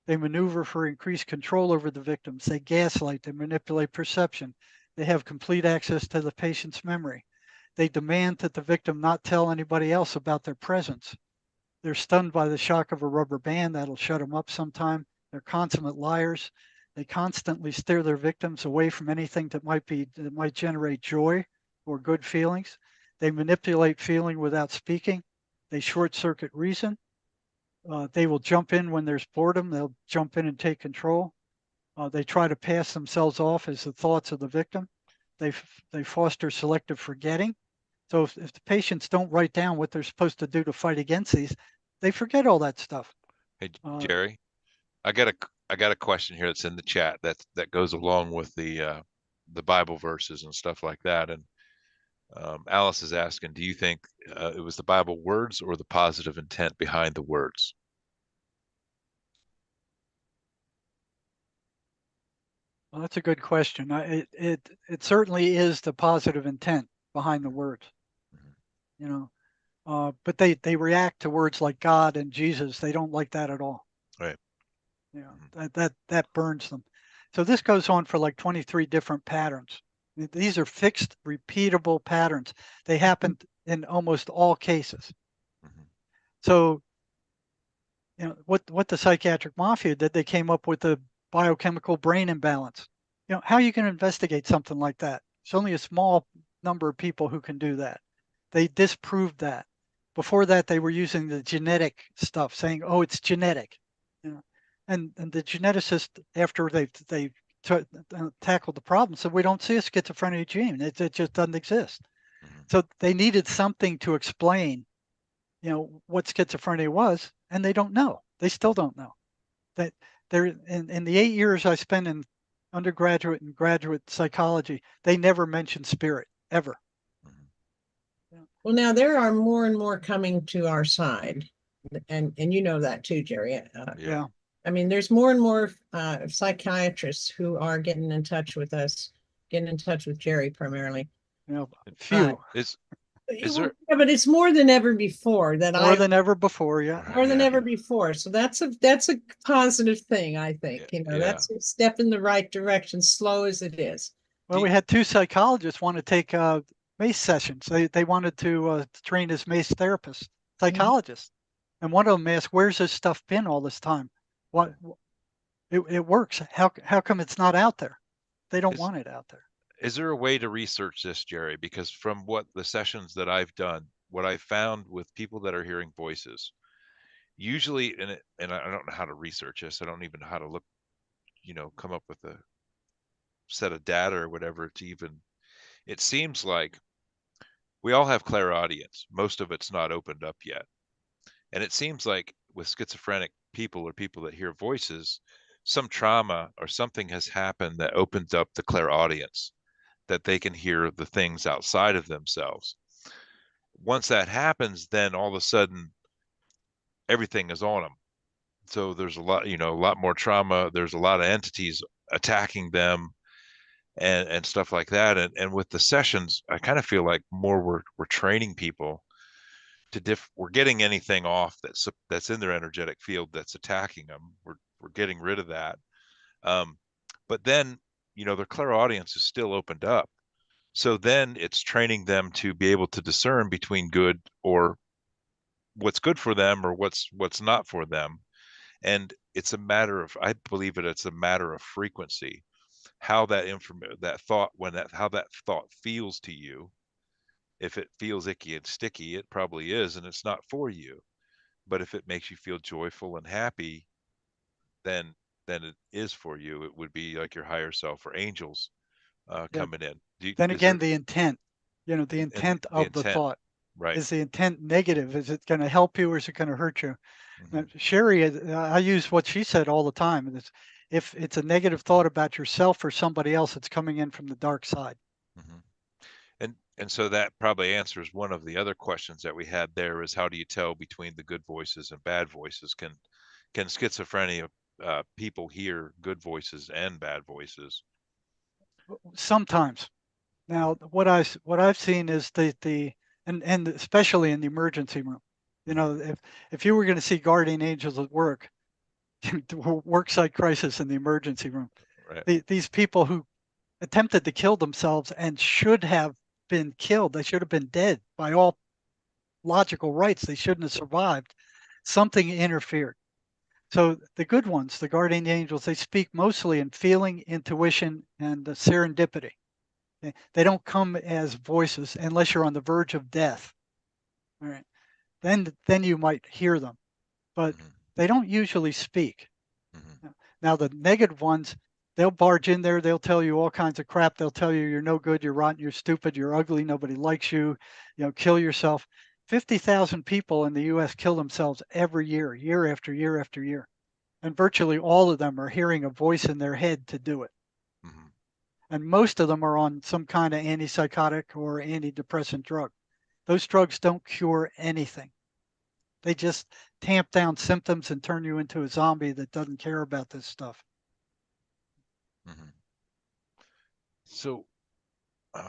They maneuver for increased control over the victims. They gaslight. They manipulate perception. They have complete access to the patient's memory. They demand that the victim not tell anybody else about their presence. They're stunned by the shock of a rubber band that'll shut them up sometime. They're consummate liars. They constantly steer their victims away from anything that might generate joy or good feelings. They manipulate feeling without speaking. They short circuit reason. They will jump in when there's boredom. They'll jump in and take control. They try to pass themselves off as the thoughts of the victim. They foster selective forgetting. So if the patients don't write down what they're supposed to do to fight against these, they forget all that stuff. Hey, Jerry, I got a question here that's in the chat that goes along with the Bible verses and stuff like that. And Alice is asking, do you think it was the Bible words or the positive intent behind the words? Well, that's a good question. It certainly is the positive intent behind the words. But they react to words like God and Jesus. They don't like that at all. Right. That burns them. So this goes on for like 23 different patterns. These are fixed, repeatable patterns. They happen in almost all cases. So, what the psychiatric mafia did, they came up with the biochemical brain imbalance. How you can investigate something like that? It's only a small number of people who can do that. They disproved that. Before that, they were using the genetic stuff, saying, "Oh, it's genetic," and the geneticist, after they tackled the problem, said, "We don't see a schizophrenia gene. It just doesn't exist." So they needed something to explain, what schizophrenia was, and they don't know. They still don't know. That they're in the 8 years I spent in undergraduate and graduate psychology, they never mentioned spirit ever. Well, now there are more and more coming to our side, and you know that too, Jerry. Yeah. I mean, there's more and more psychiatrists who are getting in touch with us, getting in touch with Jerry primarily. Few. Is there? Yeah, but it's more than ever before more than ever before, yeah. More than ever before. So that's a positive thing, I think. That's a step in the right direction, slow as it is. Well, we had 2 psychologists want to take MACE sessions. They wanted to train as MACE therapists, psychologists. And one of them asked, "Where's this stuff been all this time? What it works. How come it's not out there?" They don't want it out there. Is there a way to research this, Jerry? Because from what the sessions that I've done, what I found with people that are hearing voices, usually, and I don't know how to research this. I don't even know how to look, come up with a set of data or whatever to even, it seems like we all have clairaudience. Most of it's not opened up yet. And it seems like with schizophrenic people or people that hear voices, some trauma or something has happened that opens up the clairaudience, that they can hear the things outside of themselves. Once that happens, then all of a sudden everything is on them. So there's a lot more trauma. There's a lot of entities attacking them and stuff like that. And with the sessions, I kind of feel like more we're training people to we're getting anything off that's in their energetic field that's attacking them. We're getting rid of that. But then, their clairaudience is still opened up. So then it's training them to be able to discern between good or what's good for them or what's not for them. And it's a matter of, I believe it's a matter of frequency, how that how that thought feels to you. If it feels icky and sticky, it probably is, and it's not for you. But if it makes you feel joyful and happy, then than it is for you. It would be like your higher self or angels Yeah. coming in. Then Is again, there the intent, the and intent the of the intent, thought. right? Is the intent negative? Is it going to help you or is it going to hurt you? Hmm. Sherry, I use what she said all the time. And it's, if it's a negative thought about yourself or somebody else, it's coming in from the dark side. Hmm. And so that probably answers one of the other questions that we had there is how do you tell between the good voices and bad voices? Can schizophrenia people hear good voices and bad voices? Sometimes. Now, what I've seen is and especially in the emergency room. If you were going to see guardian angels at work, worksite crisis in the emergency room, Right. these people who attempted to kill themselves and should have been killed, they should have been dead by all logical rights. They shouldn't have survived. Something interfered. So the good ones, the guardian angels, they speak mostly in feeling, intuition, and serendipity. They don't come as voices unless you're on the verge of death. All right. Then you might hear them, but Hmm. they don't usually speak. Hmm. Now the negative ones, they'll barge in there, they'll tell you all kinds of crap. They'll tell you you're no good, you're rotten, you're stupid, you're ugly, nobody likes you, kill yourself. 50,000 people in the US kill themselves every year, year after year after year. And virtually all of them are hearing a voice in their head to do it. Hmm. And most of them are on some kind of antipsychotic or antidepressant drug. Those drugs don't cure anything. They just tamp down symptoms and turn you into a zombie that doesn't care about this stuff. Hmm. So oh,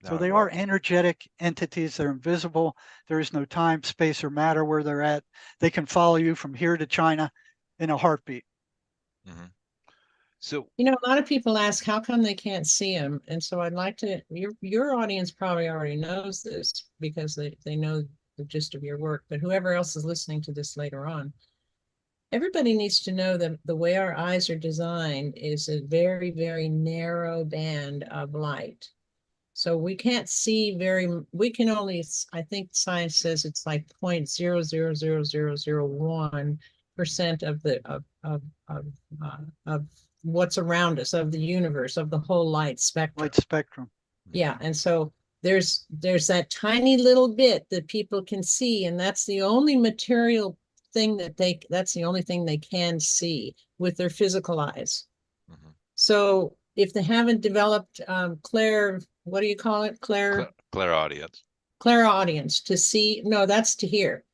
So now I've they are lost. energetic entities. They're invisible. There is no time, space, or matter where they're at. They can follow you from here to China in a heartbeat. Hmm. So A lot of people ask how come they can't see him, and so I'd like to. Your audience probably already knows this because they know the gist of your work. But whoever else is listening to this later on, everybody needs to know that the way our eyes are designed is a very, very narrow band of light. So we can't see we can only, I think science says it's like 0.000001% of what's around us, of the universe, of the whole light spectrum. Light spectrum. Yeah, and so there's that tiny little bit that people can see, and that's the only material thing that's the only thing they can see with their physical eyes. hmm. So if they haven't developed what do you call it? Clairaudience. Clairaudience to see. No, that's to hear.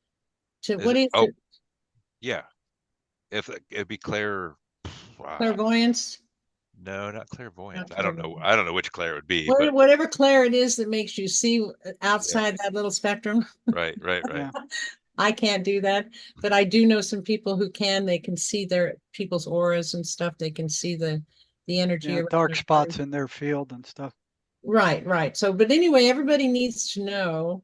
Is What it? is Oh, it? yeah. If it'd be Clairvoyance? no, not clairvoyance. Not I don't know. clairvoyance. I don't know which Claire would be, but Whatever clair it is that makes you see yeah, outside that little spectrum. right, right, right. Yeah. I can't do that, but I do know some people who can. They can see their people's auras and stuff. They can see the energy Yeah. around Dark their spots body. in their field and stuff. Right, right. So, but anyway, everybody needs to know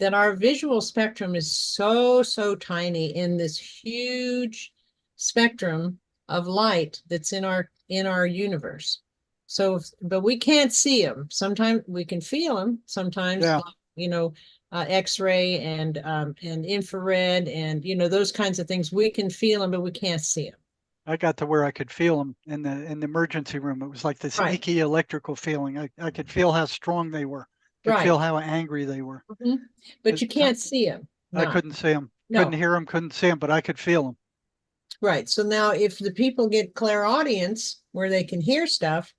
that our visual spectrum is so, so tiny in this huge spectrum of light that's in our universe. So, but we can't see them. Sometimes we can feel them. Sometimes, Yeah. you know, X-ray and infrared and those kinds of things. We can feel them, but we can't see them. I got to where I could feel them in the emergency room. It was like this Right, icky electrical feeling. I could feel how strong they were. Could right. feel how angry they were. Mhm. But you can't see them. I No, couldn't see them. Couldn't no. hear them. Couldn't see them. But I could feel them. Right. So now if the people get clairaudience where they can hear stuff,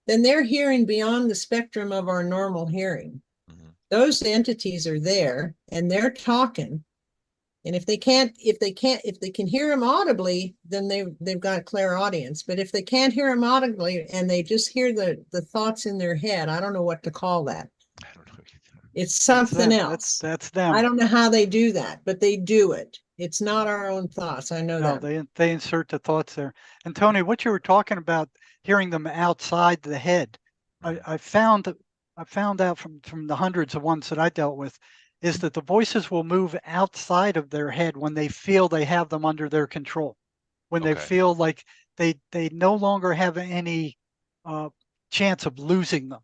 then they're hearing beyond the spectrum of our normal hearing. Hmm. Those entities are there and they're talking. And if they can hear them audibly, then they've got clairaudience. But if they can't hear them audibly and they just hear the thoughts in their head, I don't know what to call that. I don't know either. It's That's something them. else. That's I them. don't know how they do that, but they do it. It's not our own thoughts. I know No, that. they insert the thoughts there. And Tony, what you were talking about, hearing them outside the head, I, Hmm. I found I found out from the hundreds of ones that I dealt with, is that the voices will move outside of their head when they feel they have them under their control, when they Okay. feel like they no longer have any uh, chance of losing them.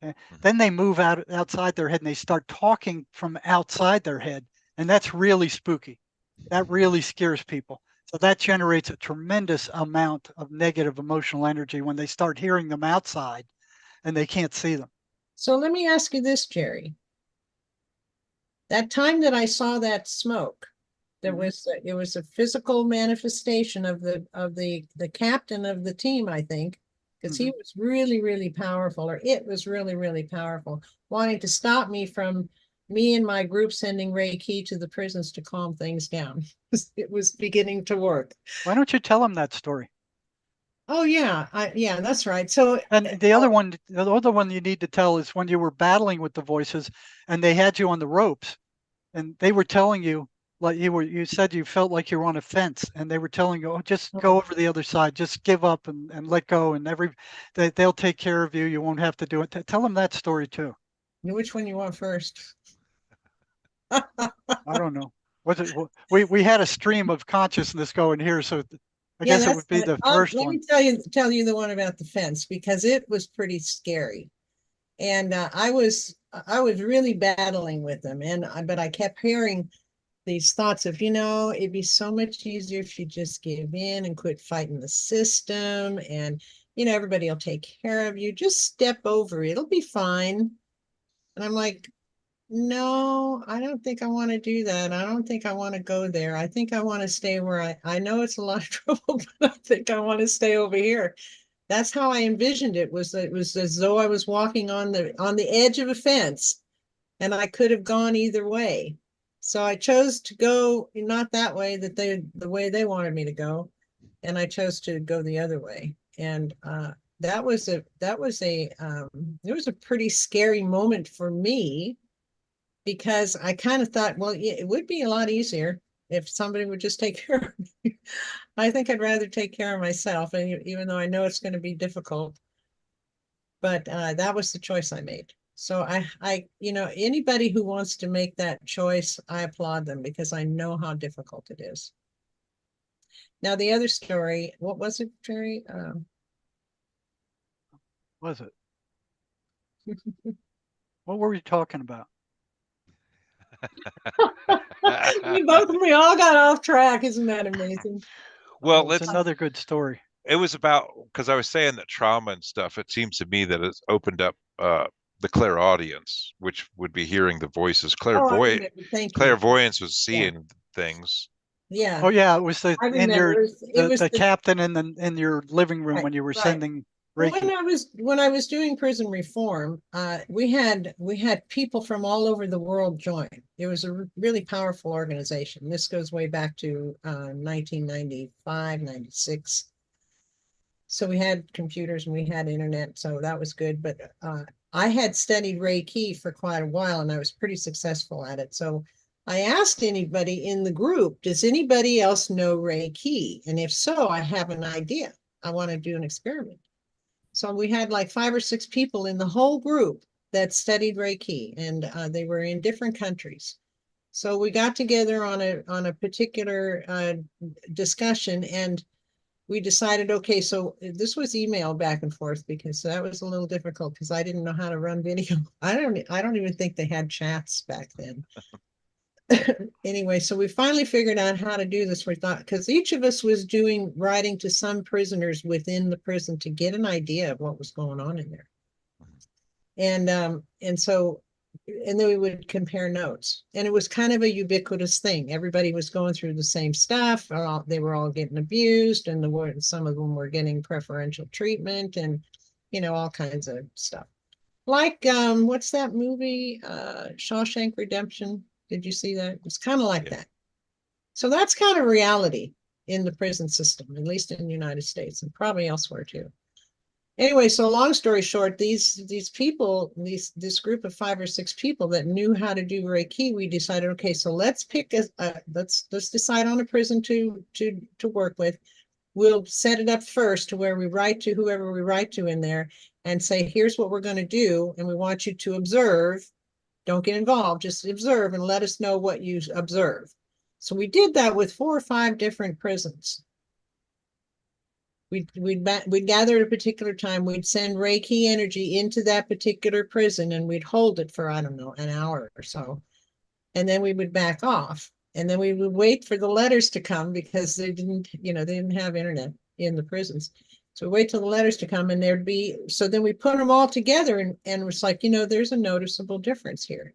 Okay? Hmm. Then they move outside their head and they start talking from outside their head, and that's really spooky. That really scares people. It's So that generates a tremendous amount of negative emotional energy when they start hearing them outside and they can't see them. So let me ask you this, Jerry. That time that I saw that smoke, there was it was a physical manifestation of the captain of the team, I think, because he was really, really powerful, or it was really, really powerful, wanting to stop me from me and my group sending Reiki to the prisons to calm things down. It was beginning to work. Why don't you tell them that story? Oh yeah, yeah, that's right. So and the other one you need to tell is when you were battling with the voices and they had you on the ropes and they were telling you, like you said you felt like you were on a fence and they were telling you, oh, just go over the other side, just give up and let go, and they'll take care of you, you won't have to do it. Tell them that story too. Which one you want first? I don't know. Was it, we had a stream of consciousness going here, so I guess it would be the first let one. me tell you the one about the fence, because it was pretty scary. And I was really battling with them, but I kept hearing these thoughts of, it'd be so much easier if you just give in and quit fighting the system, and everybody will take care of you. Just step over it. It'll be fine. And I'm like, no, I don't think I want to do that. I don't think I want to go there. I think I want to stay where I know it's a lot of trouble, but I think I want to stay over here. That's how I envisioned it. It was as though I was walking on the edge of a fence, and I could have gone either way. So I chose to go not that way, the way they wanted me to go, and I chose to go the other way. And it was a pretty scary moment for me, because I kind of thought, well, it would be a lot easier if somebody would just take care of me. I think I'd rather take care of myself, and even though I know it's going to be difficult, but that was the choice I made. So anybody who wants to make that choice, I applaud them, because I know how difficult it is. Now, the other story, what was it, Jerry? Was it? What were we talking about? We all got off track. Isn't that amazing? Well, it's another good story. It was about, because I was saying that trauma and stuff, it seems to me that it's opened up the clairaudience, which would be hearing the voices. Clairvoyance was seeing things. Yeah. Oh yeah, it was the the captain in your living room when you were sending Reiki. When I was doing prison reform, we had people from all over the world join. It was a really powerful organization. This goes way back to 1995, 96. So we had computers and we had internet, so that was good. But I had studied Reiki for quite a while, and I was pretty successful at it. So I asked anybody in the group, does anybody else know Reiki? And if so, I have an idea. I want to do an experiment. So we had like 5 or 6 people in the whole group that studied Reiki, and they were in different countries. So we got together on a particular discussion, and we decided, okay, so this was email back and forth, because that was a little difficult, because I didn't know how to run video. I don't even think they had chats back then. Anyway, so we finally figured out how to do this. We thought, because each of us was writing to some prisoners within the prison to get an idea of what was going on in there. And then we would compare notes, and it was kind of a ubiquitous thing. Everybody was going through the same stuff. They were all getting abused, and some of them were getting preferential treatment, and all kinds of stuff. Like what's that movie, Shawshank Redemption? Did you see that? It's kind of like that. So that's kind of reality in the prison system, at least in the United States, and probably elsewhere too. Anyway, so long story short, these people, this group of 5 or 6 people that knew how to do Reiki, we decided, okay, so let's let's decide on a prison to work with. We'll set it up first to where we write to whoever we write to in there and say, here's what we're going to do, and we want you to observe. Don't get involved, just observe and let us know what you observe. So we did that with 4 or 5 different prisons. We'd gather at a particular time, we'd send Reiki energy into that particular prison, and we'd hold it for, I don't know, an hour or so. And then we would back off. And then we would wait for the letters to come because they didn't, they didn't have internet in the prisons. So wait till the letters to come, and so then we put them all together, and it was like, there's a noticeable difference here.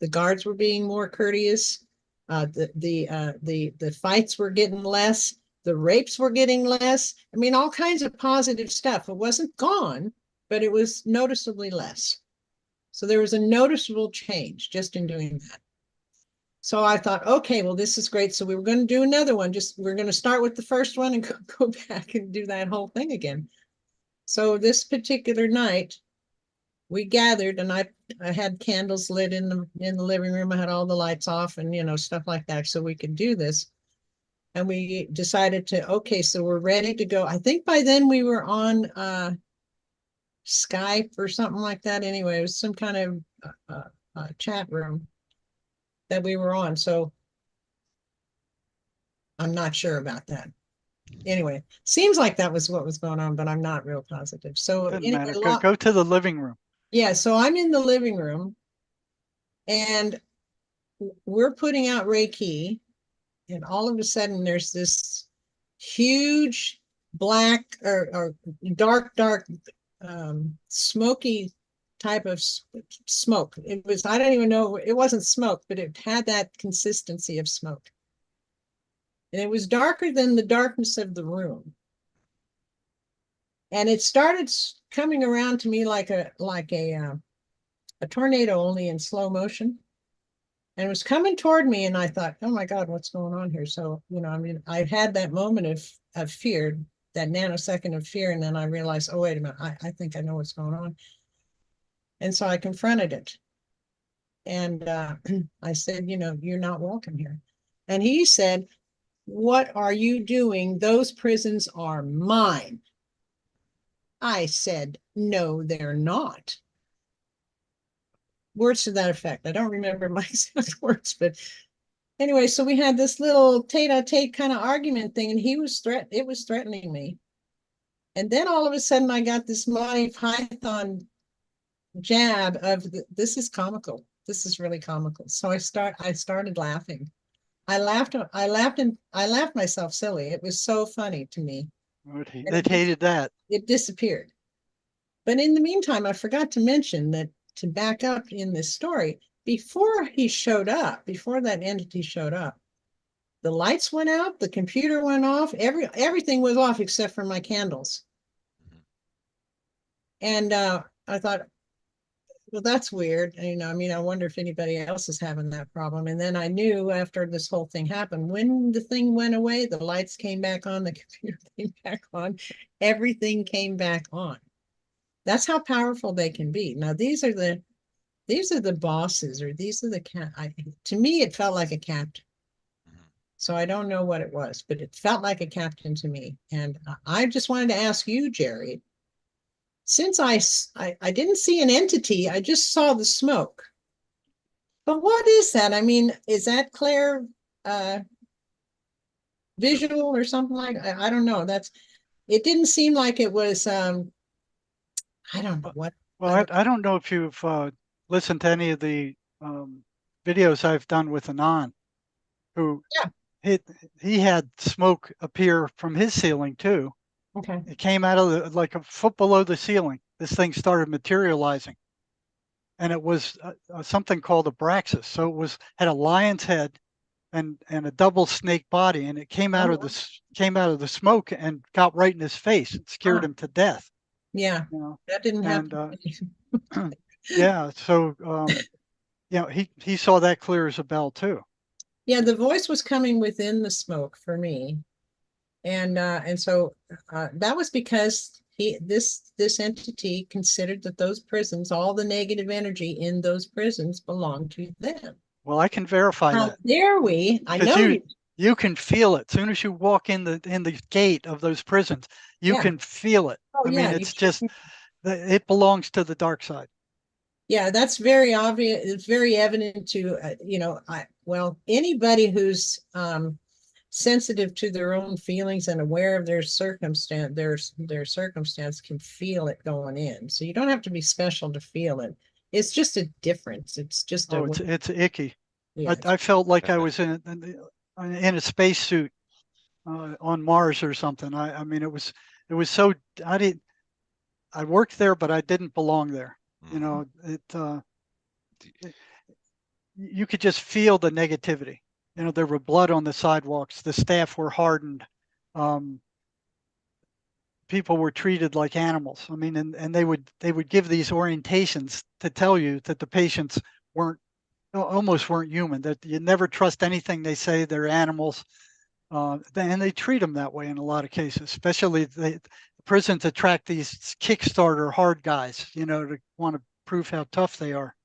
The guards were being more courteous. The fights were getting less. The rapes were getting less. I mean, all kinds of positive stuff. It wasn't gone, but it was noticeably less. So there was a noticeable change just in doing that. So I thought, okay, well, this is great. So we were going to do another one. We're going to start with the first one and go back and do that whole thing again. So this particular night, we gathered, and I had candles lit in the living room. I had all the lights off and stuff like that, so we could do this. And we decided okay, so we're ready to go. I think by then we were on Skype or something like that. Anyway, it was some kind of chat room that we were on. So I'm not sure about that. Anyway, seems like that was what was going on, but I'm not real positive. So Doesn't anyway, matter. Go to the living room. yeah, so I'm in the living room, and we're putting out Reiki, and all of a sudden there's this huge black or dark smoky type of smoke. It was, I don't even know, it wasn't smoke, but it had that consistency of smoke. And it was darker than the darkness of the room. And it started coming around to me like a tornado, only in slow motion. And it was coming toward me, and I thought, oh my God, what's going on here? So, I had that moment of fear, that nanosecond of fear, and then I realized, oh, wait a minute, I think I know what's going on. And so I confronted it. And I said, you're not welcome here. And he said, what are you doing? Those prisons are mine. I said, no, they're not. Words to that effect. I don't remember my exact words, but anyway, so we had this little tete-a-tete kind of argument thing, and it was threatening me. And then all of a sudden I got this Monty Python jab of this is comical. This is really comical. So I started laughing. I laughed myself silly. It was so funny to me. They hated that. It disappeared. But in the meantime, I forgot to mention that, to back up in this story, before that entity showed up, the lights went out, the computer went off, everything was off except for my candles. And I thought, well, that's weird. I wonder if anybody else is having that problem. And then I knew after this whole thing happened, when the thing went away, the lights came back on, the computer came back on, everything came back on. That's how powerful they can be. Now, these are the bosses, or these are to me, it felt like a captain. So I don't know what it was, but it felt like a captain to me. And I just wanted to ask you, Jerry, since I didn't see an entity, I just saw the smoke. But what is that? Is that Claire visual or something like? I don't know. It didn't seem like it was. I don't know what. Well, I don't know if you've listened to any of the videos I've done with Anand, who he had smoke appear from his ceiling too. Okay. It came out of like a foot below the ceiling. This thing started materializing, and it was something called a Abraxas. So it had a lion's head and a double snake body, and it came out of the smoke and got right in his face and scared him to death. Yeah, that didn't happen. Yeah, so he saw that clear as a bell too. Yeah, the voice was coming within the smoke for me, and so that was because this entity considered that those prisons, all the negative energy in those prisons, belonged to them. Well, I can verify that. Dare we? I know you can feel it. As soon as you walk in the gate of those prisons, you can feel it. Oh, it's just, it belongs to the dark side. Yeah, that's very obvious. It's very evident to, anybody who's sensitive to their own feelings and aware of their circumstance, their circumstance can feel it going in. So you don't have to be special to feel it. It's just a difference. It's just it's icky. Yeah. I felt like I was in a spacesuit on Mars or something. I mean, it was so I worked there, but I didn't belong there. You Mhm. know, you could just feel the negativity. You know, there were blood on the sidewalks. The staff were hardened. Um, People were treated like animals. I mean, and they would give these orientations to tell you that the patients weren't almost weren't human. That you never trust anything they say. They're animals, and they treat them that way in a lot of cases. Especially the prisons attract these Kickstarter hard guys, you know, to want to prove how tough they are.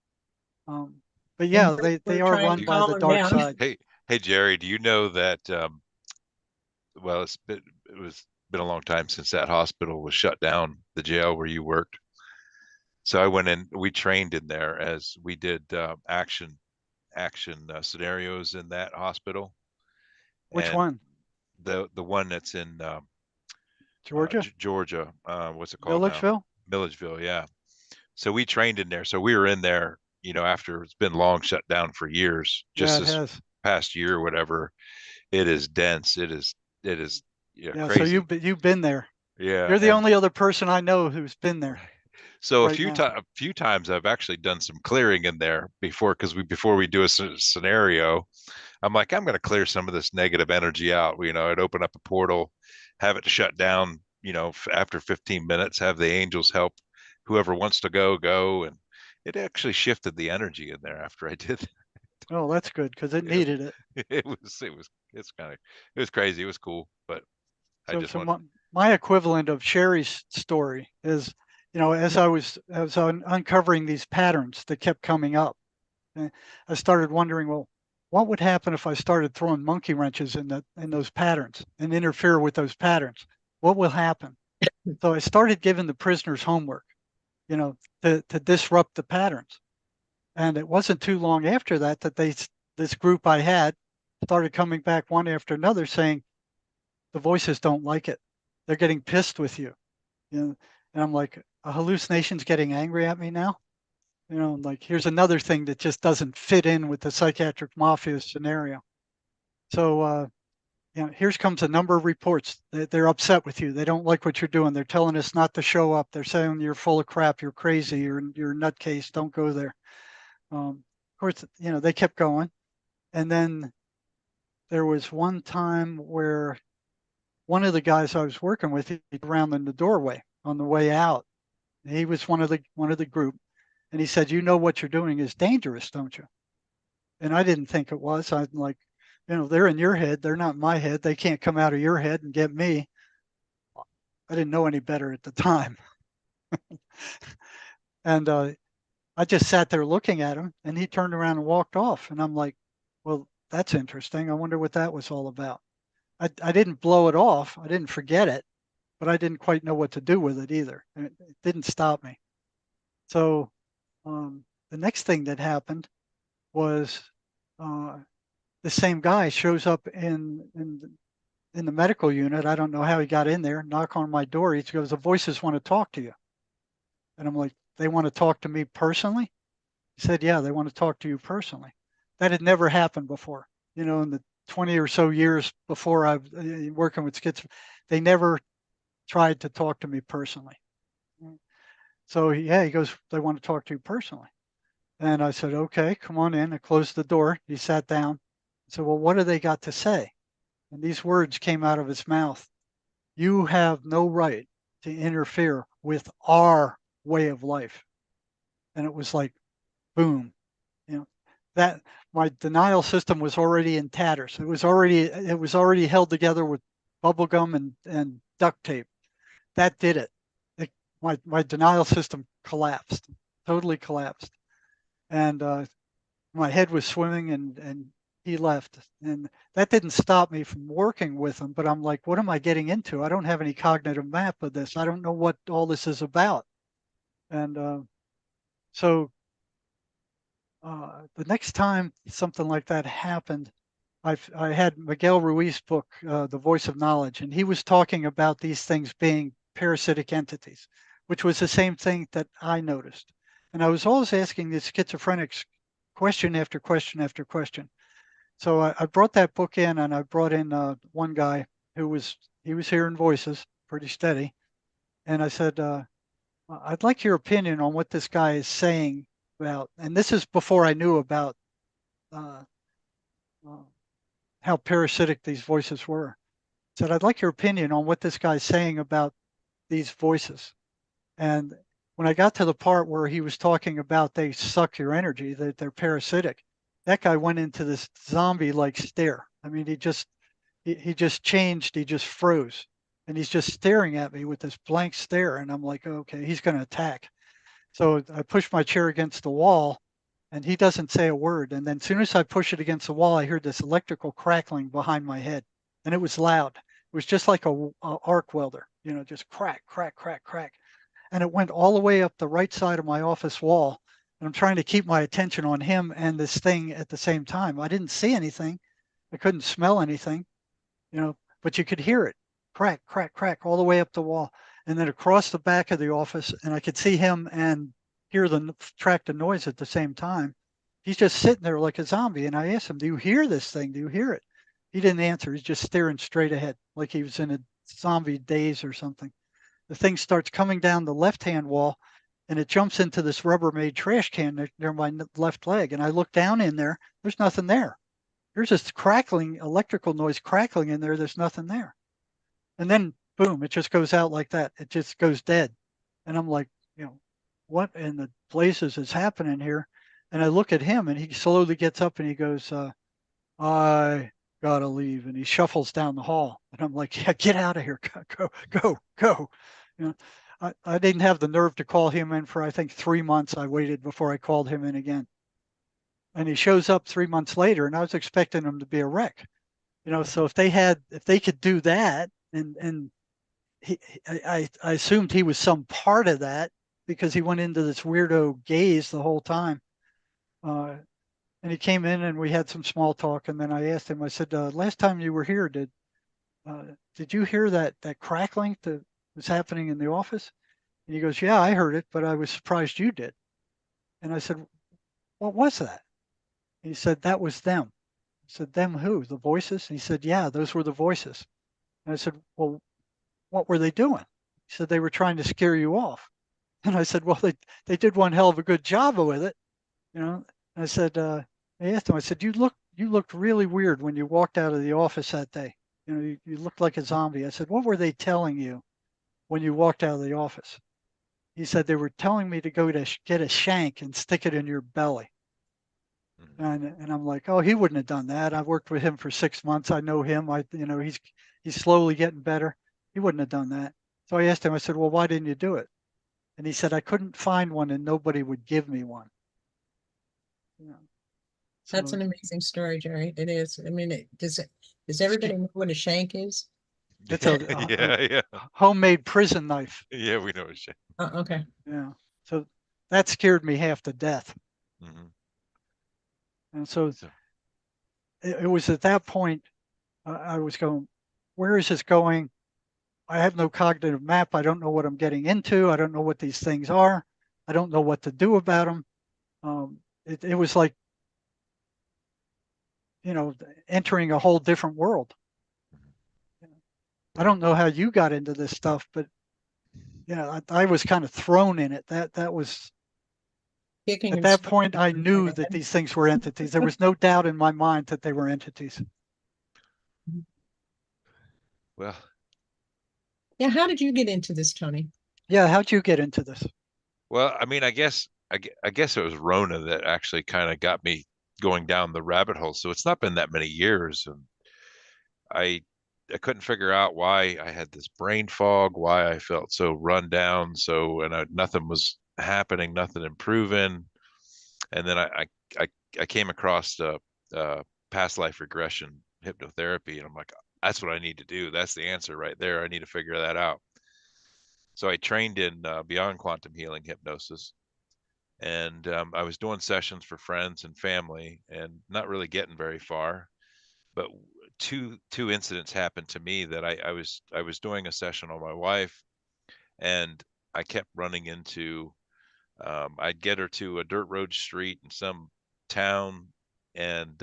Um, but And yeah, we're they are trying run to Do, by calm the them dark down. side. hey, Jerry, do you know that, well, it was been a long time since that hospital was shut down, the jail where you worked. So I went in, we trained in there as we did action scenarios in that hospital. Which And one? the one that's in Georgia? Georgia, what's it called now? Milledgeville? Milledgeville, yeah. So we trained in there. So we were in there, you know, after it's been long shut down for years, Yeah, just it this has. past year or whatever. It is dense. It is, yeah, Yeah, so crazy. you've been there. Yeah, You're the and only other person I know who's been there so right now. a few times I've actually done some clearing in there before, because before we do a scenario, I'm like, I'm going to clear some of this negative energy out. You know, I'd open up a portal, have it shut down, you know, after 15 minutes, have the angels help whoever wants to go. And it actually shifted the energy in there after I did. Oh, that's good because it It, needed it. it's kind of, it was crazy. It was cool, but I So, just so want, my equivalent of Sherry's story is, you know, as uncovering these patterns that kept coming up, I started wondering, well, what would happen if I started throwing monkey wrenches in those patterns and interfere with those patterns? What will happen? So I started giving the prisoners homework, you know, to disrupt the patterns. And it wasn't too long after that that this group I had started coming back one after another saying the voices don't like it. They're getting pissed with you. You know, and I'm like, a hallucination's getting angry at me now. You know, like here's another thing that just doesn't fit in with the psychiatric mafia scenario. So you know, here comes a number of reports. They're upset with you. They don't like what you're doing. They're telling us not to show up. They're saying you're full of crap. You're crazy. You're a nutcase. Don't go there. Of course, you know, they kept going. And then there was one time where one of the guys I was working with, he around in the doorway on the way out. He was one of the group, and he said, "You know what you're doing is dangerous, don't you?" And I didn't think it was. I'm like, you know, they're in your head. They're not in my head. They can't come out of your head and get me. I didn't know any better at the time, and I just sat there looking at him, and he turned around and walked off. And I'm like, well, that's interesting. I wonder what that was all about. I didn't blow it off. I didn't forget it, but I didn't quite know what to do with it either. It didn't stop me. So the next thing that happened was uh, the same guy shows up in the medical unit. I don't know how he got in there. Knock on my door. He goes, "The voices want to talk to you," and I'm like, "They want to talk to me personally?" He said, "Yeah, they want to talk to you personally." That had never happened before. You know, in the 20 or so years before I was working with schizophrenia, they never tried to talk to me personally. So yeah, he goes, "They want to talk to you personally." And I said, "Okay, come on in." I closed the door. He sat down. I said, "Well, what do they got to say?" And these words came out of his mouth: "You have no right to interfere with our way of life." And it was like, boom, you know, that my denial system was already in tatters. It was already held together with bubble gum and duct tape. That did it. My denial system collapsed, totally collapsed. And my head was swimming and he left. And that didn't stop me from working with him, but I'm like, what am I getting into? I don't have any cognitive map of this. I don't know what all this is about. And so the next time something like that happened, I had Miguel Ruiz's book, The Voice of Knowledge, and he was talking about these things being parasitic entities, which was the same thing that I noticed. And I was always asking the schizophrenics question after question after question. So I brought that book in, and I brought in one guy who was hearing voices pretty steady, and I said, I'd like your opinion on what this guy is saying about, and this is before I knew about uh, uh, how parasitic these voices were. I said, I'd like your opinion on what this guy's saying about these voices. And when I got to the part where he was talking about they suck your energy, that they're parasitic, that guy went into this zombie-like stare. I mean, he just changed, he just froze. And he's just staring at me with this blank stare. And I'm like, okay, he's going to attack. So I push my chair against the wall, and he doesn't say a word. And then as soon as I push it against the wall, I heard this electrical crackling behind my head. And it was loud. It was just like a arc welder, just crack, crack, crack, crack. And it went all the way up the right side of my office wall. And I'm trying to keep my attention on him and this thing at the same time. I didn't see anything. I couldn't smell anything, but you could hear it crack, crack, crack all the way up the wall. And then across the back of the office, and I could see him and hear track the noise at the same time. He's just sitting there like a zombie. And I asked him, do you hear this thing? Do you hear it? He didn't answer. He's just staring straight ahead like he was in a zombie daze or something. The thing starts coming down the left-hand wall, and it jumps into this Rubbermaid trash can near my left leg. And I look down in there. There's nothing there. There's this crackling, electrical noise crackling in there. There's nothing there. And then, boom, it just goes out like that. It just goes dead. And I'm like, what in the places is happening here? And I look at him, and he slowly gets up and he goes, I gotta leave. And he shuffles down the hall. And I'm like, yeah, get out of here. Go, go, go. I didn't have the nerve to call him in for, I think, 3 months. I waited before I called him in again. And he shows up 3 months later, and I was expecting him to be a wreck. So if they could do that, and I assumed he was some part of that, because he went into this weirdo gaze the whole time. And he came in and we had some small talk, and then I asked him, I said, last time you were here, did you hear that crackling that was happening in the office? And he goes, yeah, I heard it, but I was surprised you did. And I said, what was that? He said, that was them. I said, them who? The voices? And he said, yeah, those were the voices. And I said, well, what were they doing? He said, they were trying to scare you off. And I said, well, they did one hell of a good job with it. And I said, I asked him, I said, you looked really weird when you walked out of the office that day. You looked like a zombie. I said, what were they telling you when you walked out of the office? He said, they were telling me to go to get a shank and stick it in your belly. And I'm like, oh, he wouldn't have done that. I've worked with him for 6 months. I know him. He's slowly getting better. He wouldn't have done that. So I asked him, I said, well, why didn't you do it? And he said, I couldn't find one and nobody would give me one. That's an amazing story, Jerry. It is. I mean, does everybody know what a shank is? It's yeah. Homemade prison knife. Yeah, we know a shank. Okay. Yeah. So that scared me half to death. Mm-hmm. And so it was at that point I was going, where is this going? I have no cognitive map. I don't know what I'm getting into. I don't know what these things are. I don't know what to do about them. It was like, entering a whole different world. I don't know how you got into this stuff, but I was kind of thrown in it. That was at that point I knew that these things were entities. There was no doubt in my mind that they were entities. Well, yeah. How did you get into this, Tony? Yeah, how'd you get into this? well, I mean, I guess it was Rona that actually kind of got me going down the rabbit hole. So it's not been that many years, and I couldn't figure out why I had this brain fog, why I felt so run down, nothing was happening, nothing improving. And then I came across past life regression hypnotherapy, and I'm like, that's what I need to do. That's the answer right there. I need to figure that out. So I trained in beyond quantum healing hypnosis, and I was doing sessions for friends and family, and not really getting very far. But two incidents happened to me that I was doing a session on my wife, and I kept running into I'd get her to a dirt road street, and some town, and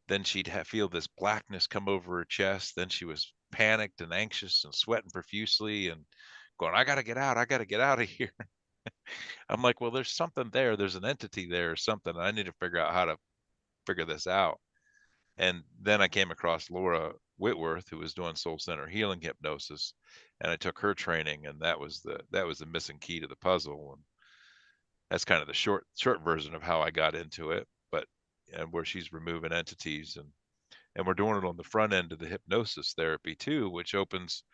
then she'd feel this blackness come over her chest. Then she was panicked and anxious and sweating profusely and going, I got to get out. I got to get out of here. I'm like, well, there's something there. There's an entity there or something. I need to figure out how to figure this out. And then I came across Laura Whitworth, who was doing soul center healing hypnosis, and I took her training, and that was the missing key to the puzzle. And that's kind of the short version of how I got into it. But and where she's removing entities, and we're doing it on the front end of the hypnosis therapy too, which opens,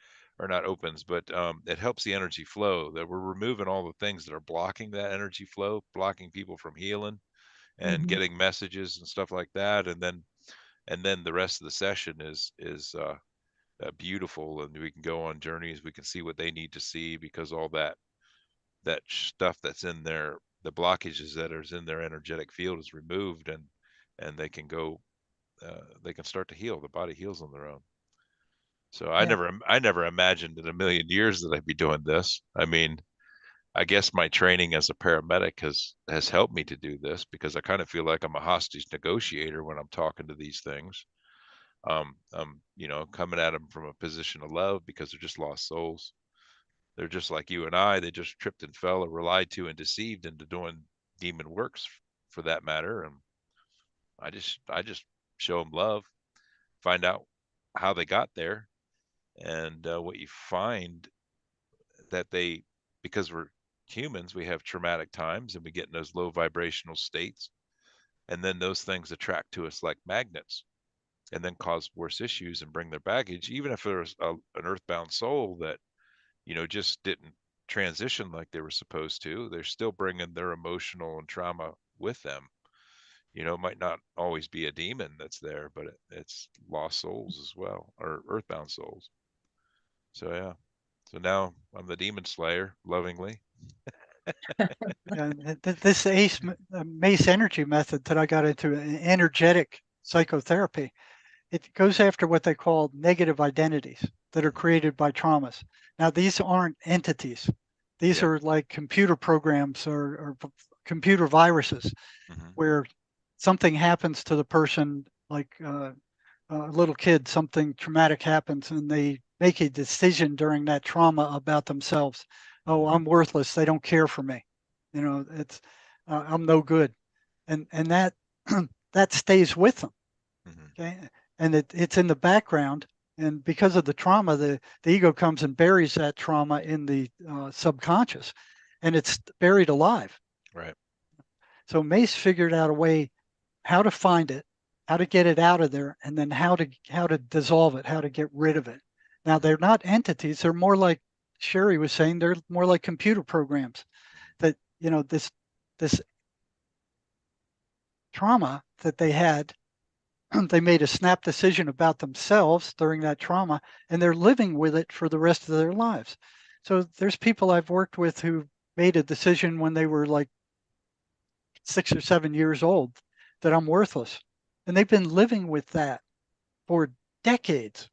or not opens, but it helps the energy flow. That we're removing all the things that are blocking that energy flow, blocking people from healing and Mhm. getting messages and stuff like that. And then the rest of the session is beautiful, and we can go on journeys. We can see what they need to see, because all that stuff that's in there, the blockages that are in their energetic field, is removed, and they can go, they can start to heal. The body heals on their own. So Yeah. I never imagined in a million years that I'd be doing this. I mean, I guess my training as a paramedic has helped me to do this, because I kind of feel like I'm a hostage negotiator when I'm talking to these things. You know, coming at them from a position of love, because they're just lost souls. They're just like you and I. They just tripped and fell, or were lied to and deceived into doing demon works, for that matter. And I just show them love, find out how they got there, and what you find, that they, because we're humans, we have traumatic times, and we get in those low vibrational states, and then those things attract to us like magnets, and then cause worse issues and bring their baggage. Even if there's an earthbound soul that, you know, just didn't transition like they were supposed to, they're still bringing their emotional and trauma with them. You know, it might not always be a demon that's there, but it's lost souls as well, or earthbound souls. So yeah. So now I'm the demon slayer, lovingly. And this MACE energy method that I got into, energetic psychotherapy, it goes after what they call negative identities that are created by traumas. Now, these aren't entities. These Yeah. are like computer programs or computer viruses, Hmm. where something happens to the person, like a little kid, something traumatic happens, and they make a decision during that trauma about themselves. Oh, I'm worthless. They don't care for me. You know, it's I'm no good, and that that stays with them. Hmm. Okay, and it's in the background, and because of the trauma, the ego comes and buries that trauma in the subconscious, and it's buried alive. Right. So Mace figured out a way how to find it, how to get it out of there, and then how to dissolve it, how to get rid of it. Now they're not entities; they're more like Sherry was saying. They're more like computer programs. That, you know, this trauma that they had, they made a snap decision about themselves during that trauma, and they're living with it for the rest of their lives. So there's people I've worked with who made a decision when they were like 6 or 7 years old that I'm worthless, and they've been living with that for decades.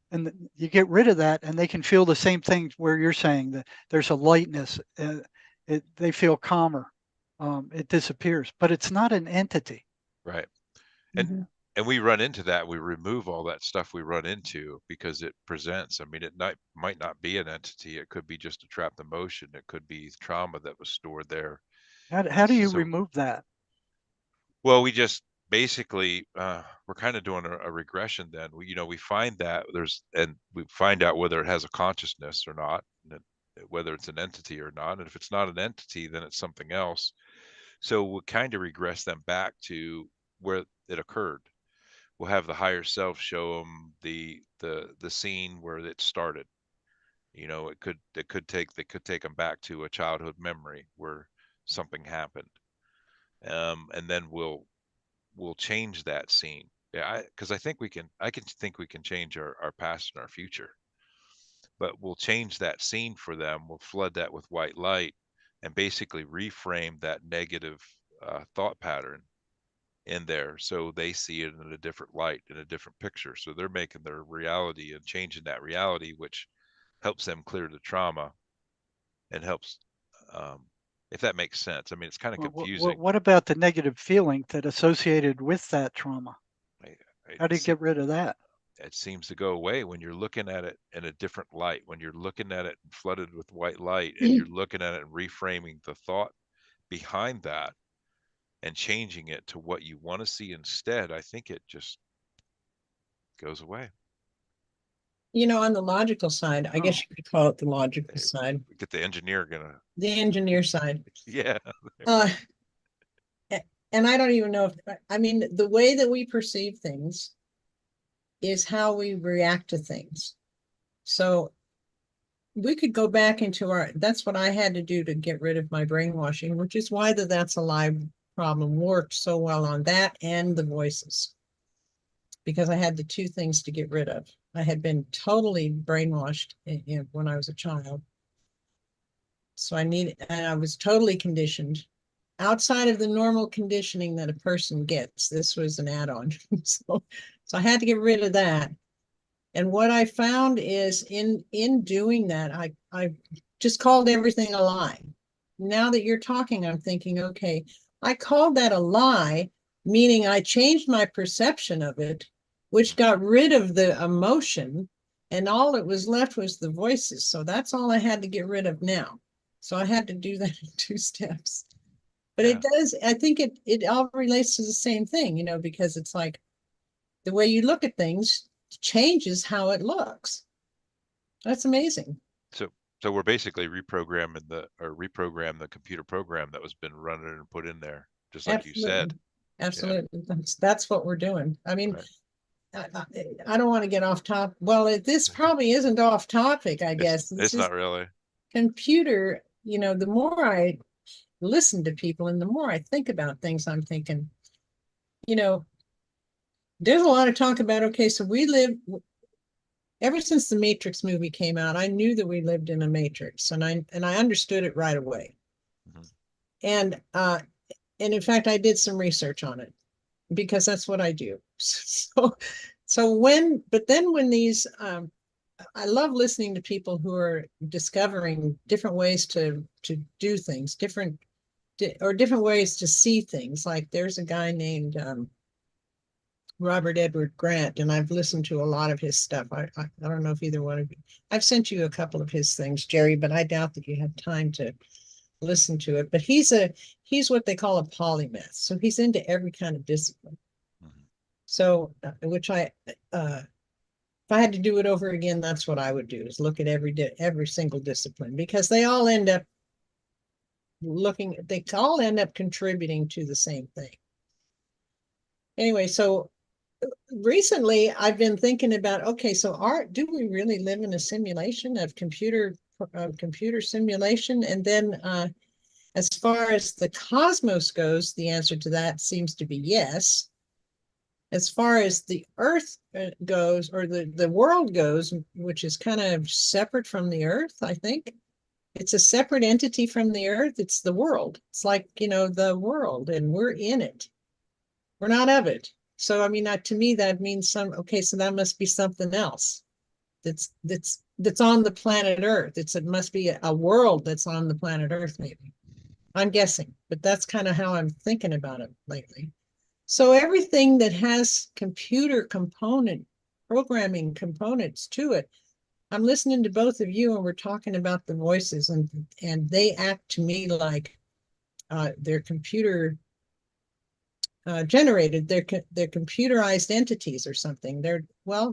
And you get rid of that, and they can feel the same thing where you're saying that there's a lightness. They feel calmer. It disappears, but it's not an entity. Right. And Mhm. we run into that. We remove all that stuff we run into, because it presents. I mean, it might not be an entity. It could be just a trapped emotion. It could be trauma that was stored there. How And do you so, remove that? well, we just basically, we're kind of doing a regression. Then we, you know, we find that and we find out whether it has a consciousness or not, and whether it's an entity or not. And if it's not an entity, then it's something else. So we'll kind of regress them back to where it occurred. We'll have the higher self show them the scene where it started. You know, they could take them back to a childhood memory where something happened, and then we'll change that scene. Yeah, because I can think we can change our past and our future, but we'll change that scene for them. We'll flood that with white light, and basically reframe that negative thought pattern in there, so they see it in a different light, in a different picture. So they're making their reality and changing that reality, which helps them clear the trauma, and helps, um, if that makes sense. I mean, it's kind of Well, confusing. what about the negative feeling that associated with that trauma? How do you It, get rid of that? it seems to go away when you're looking at it in a different light, when you're looking at it flooded with white light and you're looking at it and reframing the thought behind that and changing it to what you want to see instead. I think it just goes away. On the logical side, I guess you could call it the logical side, Get the engineer gonna. the engineer side. Yeah. Uh, and I don't even know I mean, the way that we perceive things is how we react to things. So we could go back into that's what I had to do to get rid of my brainwashing, which is why That's a Lie problem worked so well on that and the voices. Because I had the two things to get rid of. I had been totally brainwashed when I was a child. So and I was totally conditioned outside of the normal conditioning that a person gets. This was an add-on. so I had to get rid of that. And what I found is in doing that, I just called everything a lie. Now that you're talking, I'm thinking, okay, I called that a lie, meaning I changed my perception of it, which got rid of the emotion, and all it was left was the voices. So that's all I had to get rid of now. So I had to do that in 2 steps. But Yeah. it does, I think it all relates to the same thing, because it's like the way you look at things changes how it looks. That's amazing. So we're basically reprogram the computer program that was been running and put in there, just like Absolutely. you said. Absolutely. Yeah. That's what we're doing. I mean, Right. I don't want to get off topic. Well, this probably isn't off topic, I guess. It's not really. Computer, the more I listen to people and the more I think about things, I'm thinking, there's a lot of talk about, okay, so we live, ever since the Matrix movie came out, I knew that we lived in a matrix, and I understood it right away. Mm-hmm. And in fact, I did some research on it because that's what I do. But then when these, I love listening to people who are discovering different ways to do things, different ways to see things. Like there's a guy named Robert Edward Grant, and I've listened to a lot of his stuff. I don't know if either one of you, I've sent you a couple of his things, Jerry, but I doubt that you have time to listen to it. But he's what they call a polymath. So he's into every kind of discipline. Mm-hmm. So, which if I had to do it over again, that's what I would do, is look at every single discipline, because they all end up contributing to the same thing. Anyway, so recently I've been thinking about, okay, so do we really live in a simulation of computer simulation? And then as far as the cosmos goes, the answer to that seems to be yes. As far as the Earth goes, or the world goes, which is kind of separate from the Earth, I think. It's a separate entity from the Earth. It's the world. It's like, the world, and we're in it. We're not of it. So, I mean, to me, that means so that must be something else that's on the planet Earth. It must be a world that's on the planet Earth, maybe. I'm guessing, but that's kind of how I'm thinking about it lately. So everything that has computer programming components to it, I'm listening to both of you, and we're talking about the voices, and they act to me like they're computer generated. They're computerized entities or something.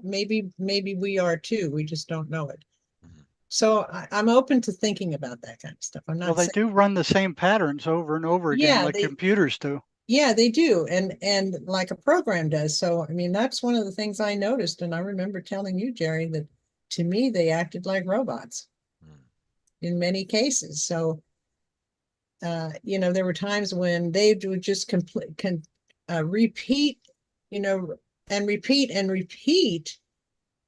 Maybe we are too. We just don't know it. Mm-hmm. So I'm open to thinking about that kind of stuff. I'm not. Well, they do run the same patterns over and over again, like computers do. Yeah, they do, and like a program does. So I mean, that's one of the things I noticed, and I remember telling you, Jerry, that to me they acted like robots in many cases. So there were times when they would just repeat, and repeat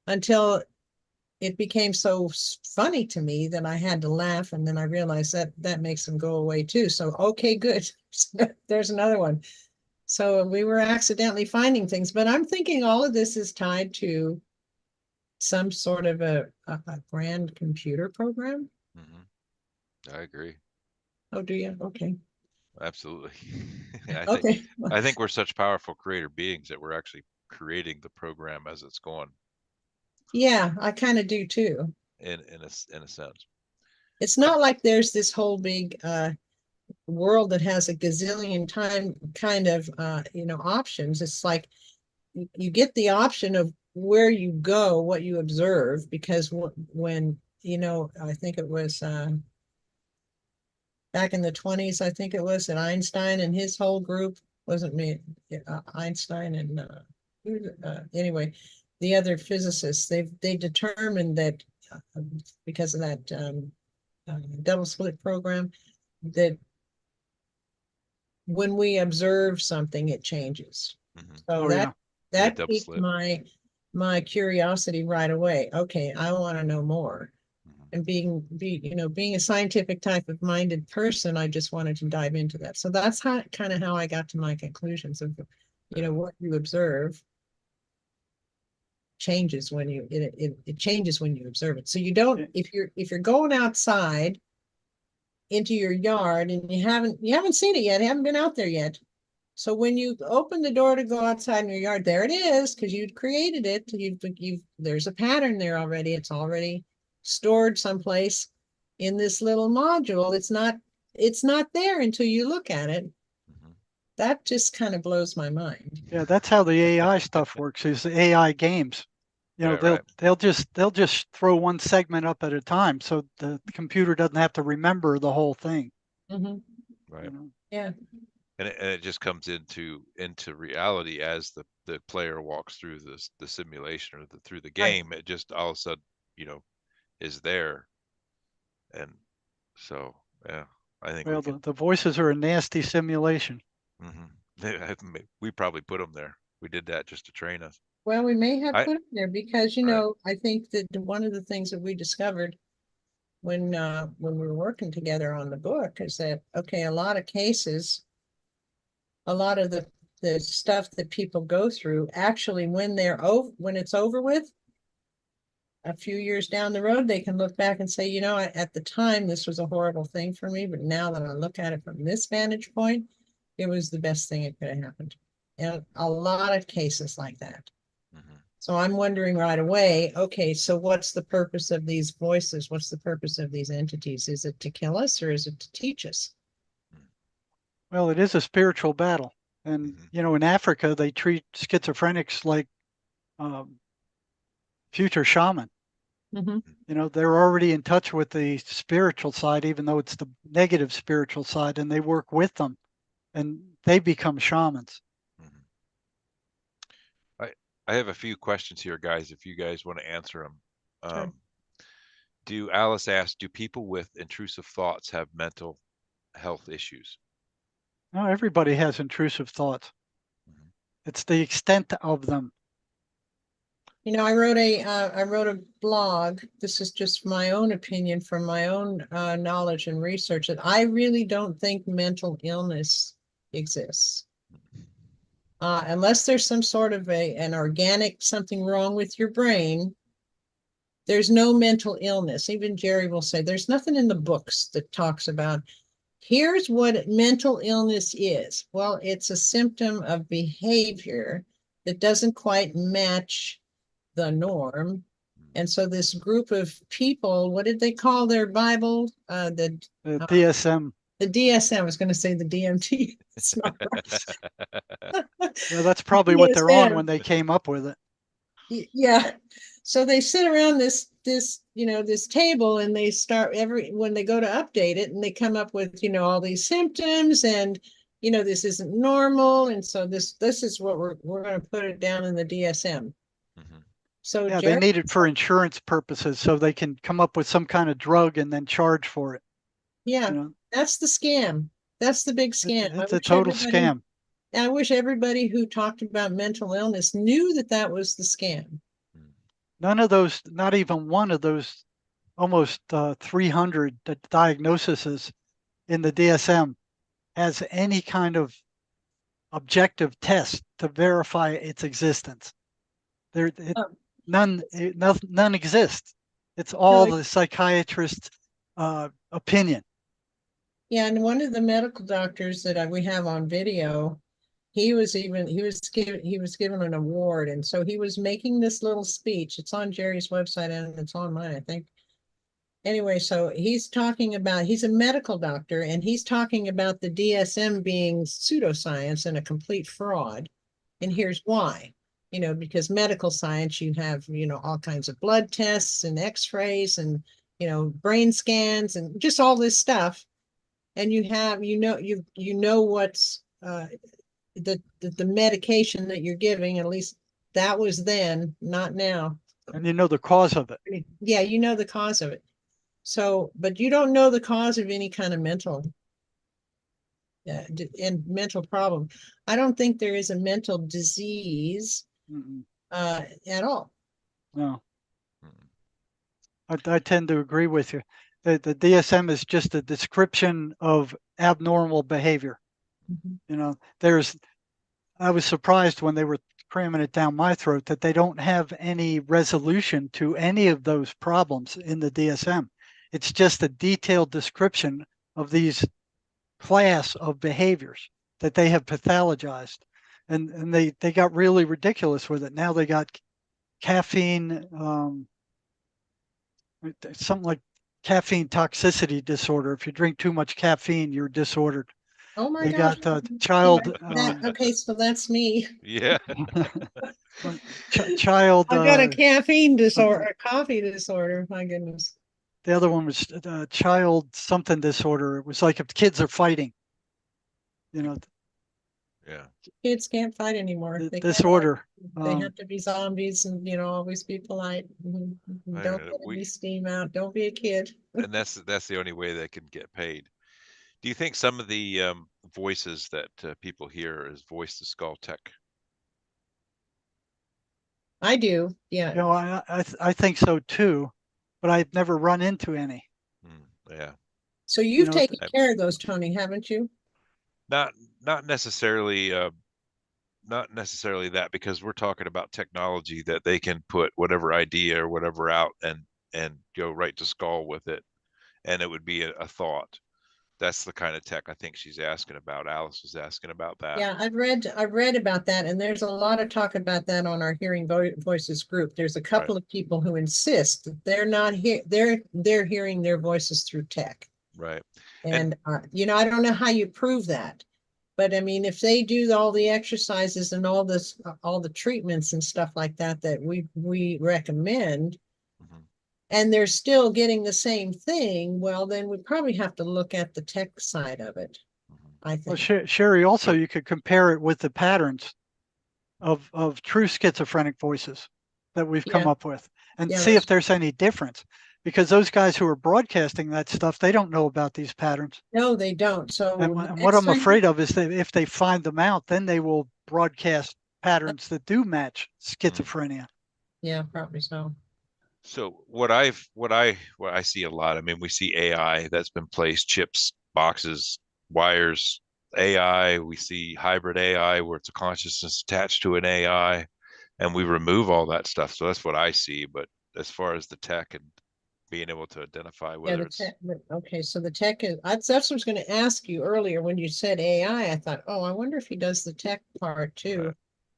until it became so funny to me that I had to laugh, and then I realized that makes them go away too. So, okay, good. There's another one. So we were accidentally finding things, but I'm thinking all of this is tied to some sort of a grand computer program. Mm-hmm. I agree. Oh, do you? Okay. Absolutely. Okay. I think we're such powerful creator beings that we're actually creating the program as it's going Yeah, I kind of do too. in a sense. It's not like there's this whole big world that has a gazillion time kind of options. It's like you get the option of where you go, what you observe, because when I think it was back in the 20s, I think it was, and Einstein and his whole group, wasn't me, Einstein and anyway, the other physicists, they determined that because of that double slit program, that when we observe something, it changes. So Oh, yeah. that double piqued slit. my curiosity right away. Okay, I want to know more. Mhm. And being a scientific type of minded person, I just wanted to dive into that. So that's kind of how I got to my conclusions of, what you observe changes when it changes when you observe it. So you don't, if you're going outside into your yard and you haven't seen it yet, haven't been out there yet. So when you open the door to go outside in your yard, there it is, because you've created it. There's a pattern there already. It's already stored someplace in this little module. It's not there until you look at it. Mhm. That just kind of blows my mind. Yeah, that's how the AI stuff works, is the AI games. Yeah, They'll right. they'll just throw one segment up at a time, so the computer doesn't have to remember the whole thing. Mhm. Right. Yeah. And it just comes into reality as the player walks through the simulation or through the Right. game. It just all of a sudden, is there. And so, yeah, I think we Well, can. the voices are a nasty simulation. We probably put them there. We did that just to train us. Well, we may have I put it there because, Right. I think that one of the things that we discovered when we were working together on the book is that, okay, a lot of cases, a lot of the stuff that people go through, actually, when it's over with, a few years down the road, they can look back and say, at the time, this was a horrible thing for me, but now that I look at it from this vantage point, it was the best thing that could have happened. And a lot of cases like that. Mhm. So I'm wondering right away, okay, so what's the purpose of these voices? What's the purpose of these entities? Is it to kill us or is it to teach us? Well, it is a spiritual battle, and Mhm. in Africa they treat schizophrenics like um, future shaman. Mm-hmm. They're already in touch with the spiritual side, even though it's the negative spiritual side, and they work with them, and they become shamans. Mhm. I have a few questions here, guys, if you guys want to answer them. Sure. Alice asked, do people with intrusive thoughts have mental health issues? No, everybody has intrusive thoughts. Mhm. It's the extent of them. I wrote a blog. This is just my own opinion from my own knowledge and research, that I really don't think mental illness exists. Unless there's some sort of an organic something wrong with your brain, there's no mental illness. Even Jerry will say there's nothing in the books that talks about, here's what mental illness is. Well, it's a symptom of behavior that doesn't quite match the norm. And so this group of people, what did they call their Bible? The DSM. The DSM. I was going to say the DMT. It's not right. Yeah, that's probably what they're on when DSM. they came up with it. Yeah. So they sit around this table and they start when they go to update it and they come up with, all these symptoms and, this isn't normal. And so this is what we're going to put it down in the DSM. Mhm. So Yeah, they Jerry, need it for insurance purposes, so they can come up with some kind of drug and then charge for it. yeah, that's the scam. That's the big scam. It's a total scam. I wish everybody who talked about mental illness knew that was the scam. None of those, not even one of those almost 300 diagnoses in the DSM has any kind of objective test to verify its existence. There, Um, none exist. It's no, all the psychiatrist's opinion. Yeah, and one of the medical doctors that we have on video, he was given an award, and so he was making this little speech. It's on Jerry's website and it's on mine, I think. Anyway, so he's a medical doctor, and he's talking about the DSM being pseudoscience and a complete fraud. And here's why. Because medical science, you have, all kinds of blood tests and x-rays and, brain scans and just all this stuff. And you have, what's the medication that you're giving, at least that was then, not now. And you know the cause of it. Yeah, you know the cause of it. So, but you don't know the cause of any kind of mental and mental problem. I don't think there is a mental disease at all. No. I tend to agree with you. The DSM is just a description of abnormal behavior. I was surprised when they were cramming it down my throat that they don't have any resolution to any of those problems in the DSM. It's just a detailed description of these class of behaviors that they have pathologized. And they got really ridiculous with it. Now they got caffeine, something like caffeine toxicity disorder. If you drink too much caffeine, you're disordered. Oh my They gosh. got child. Okay, so that's me. Yeah. Child. I've got a caffeine disorder, a coffee disorder. My goodness. The other one was child something disorder. It was like if kids are fighting. Yeah. Kids can't fight anymore. They disorder. They have to be zombies and, always be polite. Don't let any steam out. Don't be a kid. And that's the only way they can get paid. Do you think some of the voices that people hear is voice to skull tech? I do. Yeah. I think so too, but I've never run into any. Yeah. So you've taken care of those, Tony, haven't you? Not necessarily. Not necessarily that, because we're talking about technology that they can put whatever idea or whatever out and go right to skull with it, and it would be a thought. That's the kind of tech I think she's asking about. Alice was asking about that. Yeah, I've read about that, and there's a lot of talk about that on our Hearing Voices group. There's a couple of people who insist that they're not here. They're hearing their voices through tech. Right. And I don't know how you prove that. But I mean, if they do all the exercises and all the treatments and stuff like that we recommend, and they're still getting the same thing, well, then we probably have to look at the tech side of it. I think. Well, Sherry, also you could compare it with the patterns of true schizophrenic voices that we've come up with, and see if there's any difference. Because those guys who are broadcasting that stuff, they don't know about these patterns. No, they don't. So, and what I'm afraid of is that if they find them out, then they will broadcast patterns that do match schizophrenia. Yeah, probably so. So what I see a lot, I mean, we see AI that's been placed, chips, boxes, wires, AI. We see hybrid AI where it's a consciousness attached to an AI, and we remove all that stuff. So that's what I see. But as far as the tech and being able to identify whether it's okay, so the tech is that's what I was going to ask you earlier when you said AI. I thought, oh, I wonder if he does the tech part too. Right.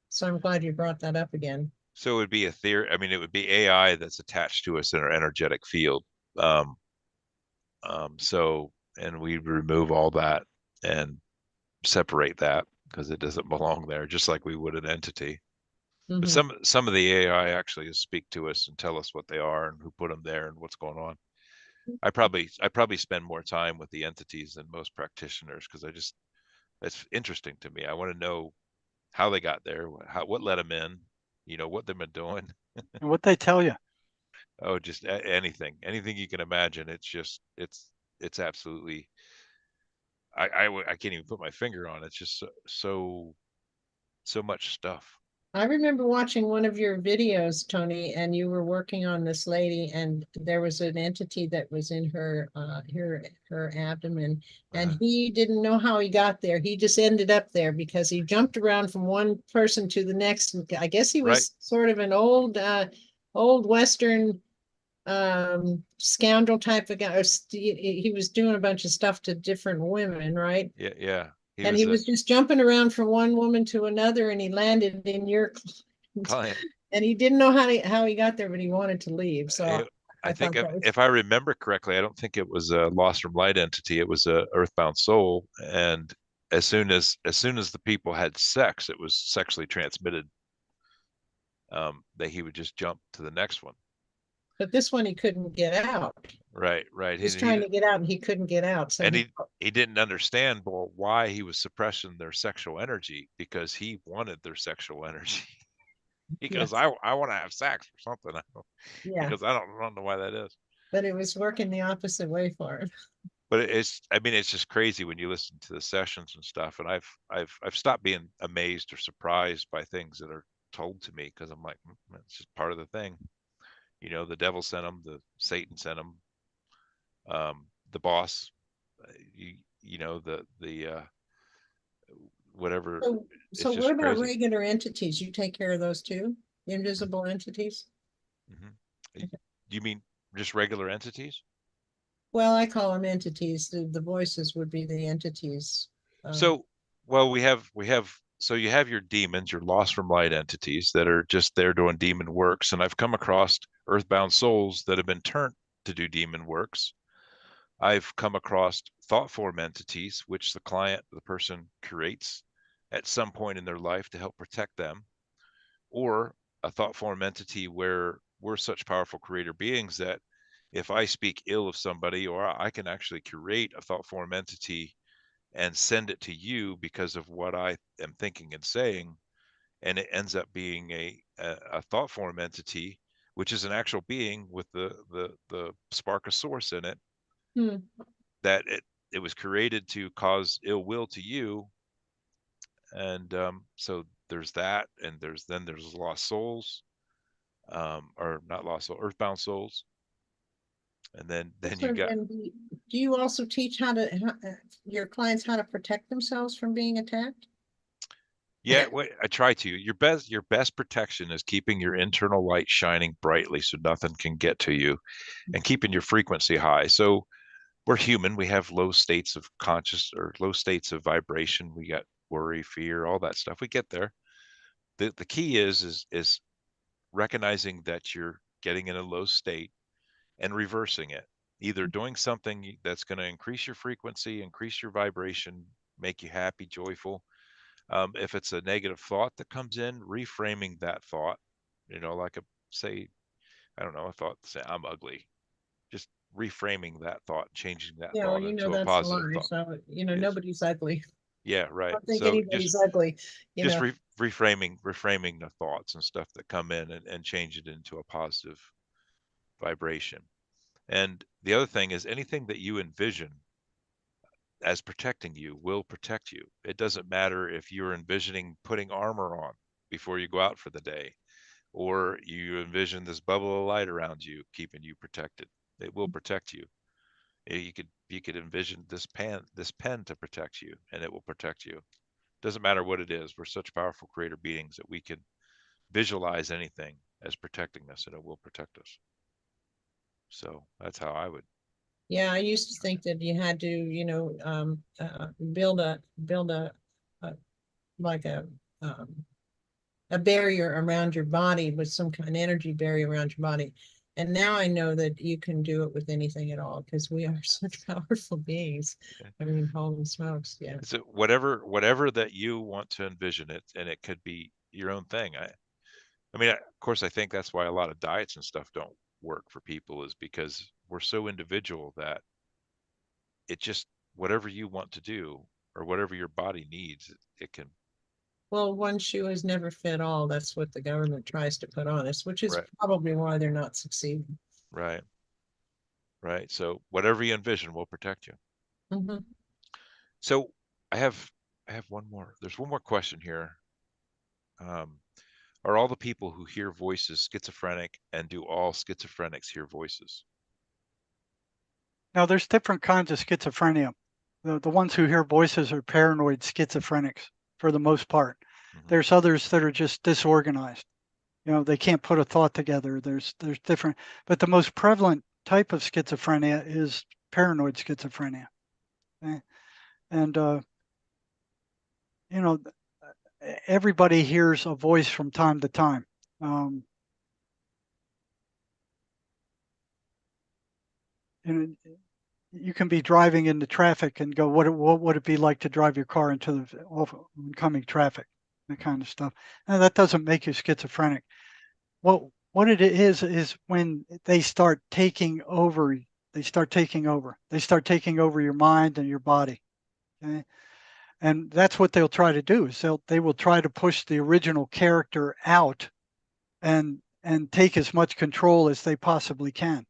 So I'm glad you brought that up again. So it would be a theory. I mean, it would be AI that's attached to us in our energetic field. So, and we remove all that and separate that because it doesn't belong there, just like we would an entity. But some of the AI actually speak to us and tell us what they are and who put them there and what's going on. I probably spend more time with the entities than most practitioners because it's interesting to me. I want to know how they got there, what let them in, what they've been doing, and what they tell you. Oh, just anything you can imagine. It's just it's absolutely. I can't even put my finger on it. It's just so much stuff. I remember watching one of your videos, Tony, and you were working on this lady, and there was an entity that was in her abdomen, and he didn't know how he got there. He just ended up there because he jumped around from one person to the next. I guess he was sort of an old Western scoundrel type of guy. He was doing a bunch of stuff to different women, right? Yeah, yeah. And he was just jumping around from one woman to another, and he landed in your client. And he didn't know how he got there, but he wanted to leave. So I think thought that was... if I remember correctly, I don't think it was a lost from light entity. It was a earthbound soul, and as soon as the people had sex, it was sexually transmitted. That he would just jump to the next one. But this one he couldn't get out. Right. He was trying to get out, and he couldn't get out. So and he didn't understand why he was suppressing their sexual energy, because he wanted their sexual energy. He goes, I want to have sex or something. Because I don't know why that is. But it was working the opposite way for him. But it's just crazy when you listen to the sessions and stuff. And I've stopped being amazed or surprised by things that are told to me, because I'm like, it's just part of the thing. The devil sent them, the Satan sent them, the boss, the whatever. So what about regular entities? You take care of those too? Invisible entities? Mm-hmm. You mean just regular entities? Well, I call them entities. The voices would be the entities. So you have your demons, your lost from light entities that are just there doing demon works. And I've come across earthbound souls that have been turned to do demon works. I've come across thought form entities, which the person creates at some point in their life to help protect them, or a thought form entity where we're such powerful creator beings that if I speak ill of somebody, or I can actually create a thought form entity and send it to you because of what I am thinking and saying, and it ends up being a thought form entity, which is an actual being with the spark of source in it, that it was created to cause ill will to you. And so there's that, and there's lost souls, or not lost souls, earthbound souls. And then you got... Do you also teach your clients how to protect themselves from being attacked? Yeah, I try to. Your best protection is keeping your internal light shining brightly so nothing can get to you, and keeping your frequency high. So we're human. We have low states of conscious, or low states of vibration. We got worry, fear, all that stuff. We get there. The key is recognizing that you're getting in a low state and reversing it, either doing something that's going to increase your frequency, increase your vibration, make you happy, joyful. If it's a negative thought that comes in, reframing that thought, like I don't know, a thought, say I'm ugly, just reframing that thought, changing that thought into a positive thought. So, nobody's ugly. Yeah, right. I don't think anybody's ugly. Reframing the thoughts and stuff that come in, and change it into a positive vibration. And the other thing is, anything that you envision as protecting you will protect you. It doesn't matter if you're envisioning putting armor on before you go out for the day, or you envision this bubble of light around you keeping you protected. It will protect you. You could envision this pen to protect you, and it will protect you. Doesn't matter what it is. We're such powerful creator beings that we can visualize anything as protecting us, and it will protect us. So that's how I would. Yeah, I used to think that you had to, build a like a barrier around your body, with some kind of energy barrier around your body. And now I know that you can do it with anything at all, because we are such powerful beings. I mean, holy smokes, yeah. So whatever that you want to envision it, and it could be your own thing. I mean, of course, I think that's why a lot of diets and stuff don't work for people, is because we're so individual that it just, whatever you want to do or whatever your body needs, it can. Well, one shoe has never fit all. That's what the government tries to put on us, which is probably why they're not succeeding. Right. So whatever you envision will protect you. Mm-hmm. So I have one more. There's one more question here. Are all the people who hear voices schizophrenic, and do all schizophrenics hear voices? Now, there's different kinds of schizophrenia. The ones who hear voices are paranoid schizophrenics for the most part. Mm-hmm. There's others that are just disorganized. You know, they can't put a thought together. There's different, but the most prevalent type of schizophrenia is paranoid schizophrenia. Okay? And you know, everybody hears a voice from time to time. And you can be driving into traffic and go, what would it be like to drive your car into the oncoming traffic? That kind of stuff. And that doesn't make you schizophrenic. What it is when they start taking over. They start taking over. They start taking over your mind and your body. Okay? And that's what they'll try to do. Is they will try to push the original character out and take as much control as they possibly can.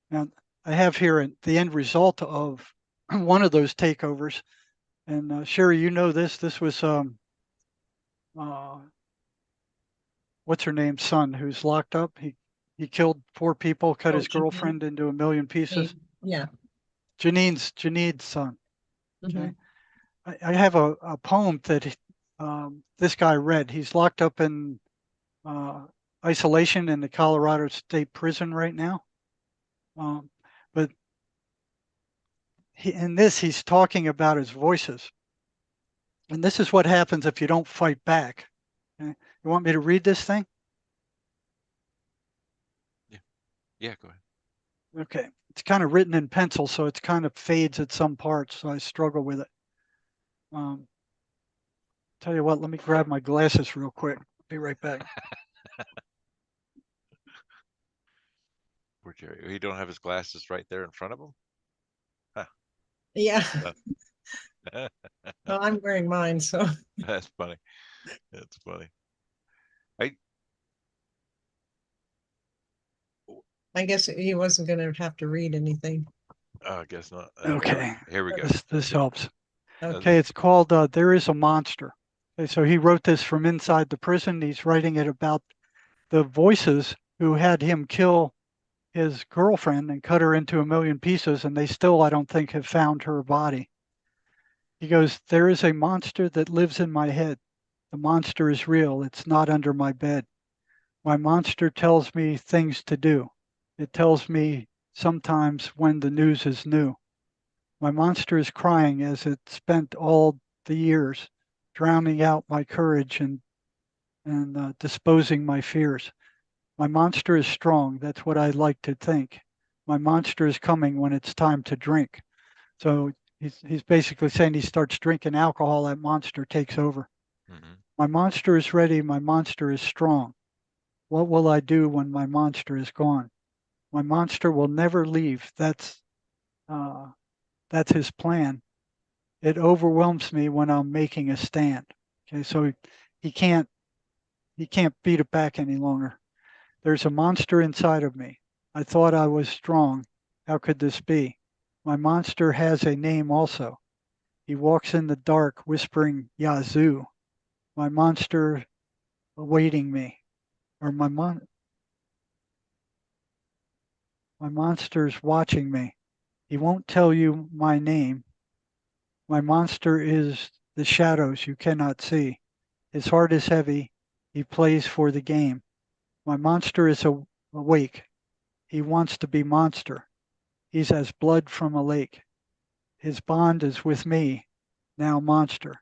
Now, I have here the end result of one of those takeovers. And Sherry, you know this. This was what's her name's son who's locked up. He killed 4 people, cut his Janine. girlfriend into a million pieces. Yeah. Janine's son. Mhm. Okay. I have a poem that this guy read. He's locked up in isolation in the Colorado State Prison right now. But in this, he's talking about his voices. And this is what happens if you don't fight back. Okay? You want me to read this thing? Yeah, go ahead. Okay. It's kind of written in pencil, so it's kind of fades at some parts, so I struggle with it. Tell you what, let me grab my glasses real quick. Be right back. Poor Jerry. He don't have his glasses right there in front of him. Yeah. Huh. Well, I'm wearing mine, so That's funny. That's funny. I guess he wasn't going to have to read anything. Oh, I guess not. Okay. Here we go. This helps. Okay. Okay, it's called There Is a Monster. Okay, so he wrote this from inside the prison. He's writing it about the voices who had him kill his girlfriend and cut her into a million pieces, and they still, I don't think, have found her body. He goes, there is a monster that lives in my head. The monster is real. It's not under my bed. My monster tells me things to do. It tells me sometimes when the news is new. My monster is crying as it spent all the years, drowning out my courage and disposing my fears. My monster is strong. That's what I like to think. My monster is coming when it's time to drink. So he's basically saying he starts drinking alcohol, that monster takes over. Mm-hmm. My monster is ready. My monster is strong. What will I do when my monster is gone? My monster will never leave. That's his plan. It overwhelms me when I'm making a stand. Okay, so he can't beat it back any longer. There's a monster inside of me. I thought I was strong. How could this be? My monster has a name also. He walks in the dark whispering Yazoo. My monster awaiting me. Or my monster's watching me. He won't tell you my name. My monster is the shadows you cannot see. His heart is heavy. He plays for the game. My monster is awake. He wants to be monster. He's as blood from a lake. His bond is with me, now monster.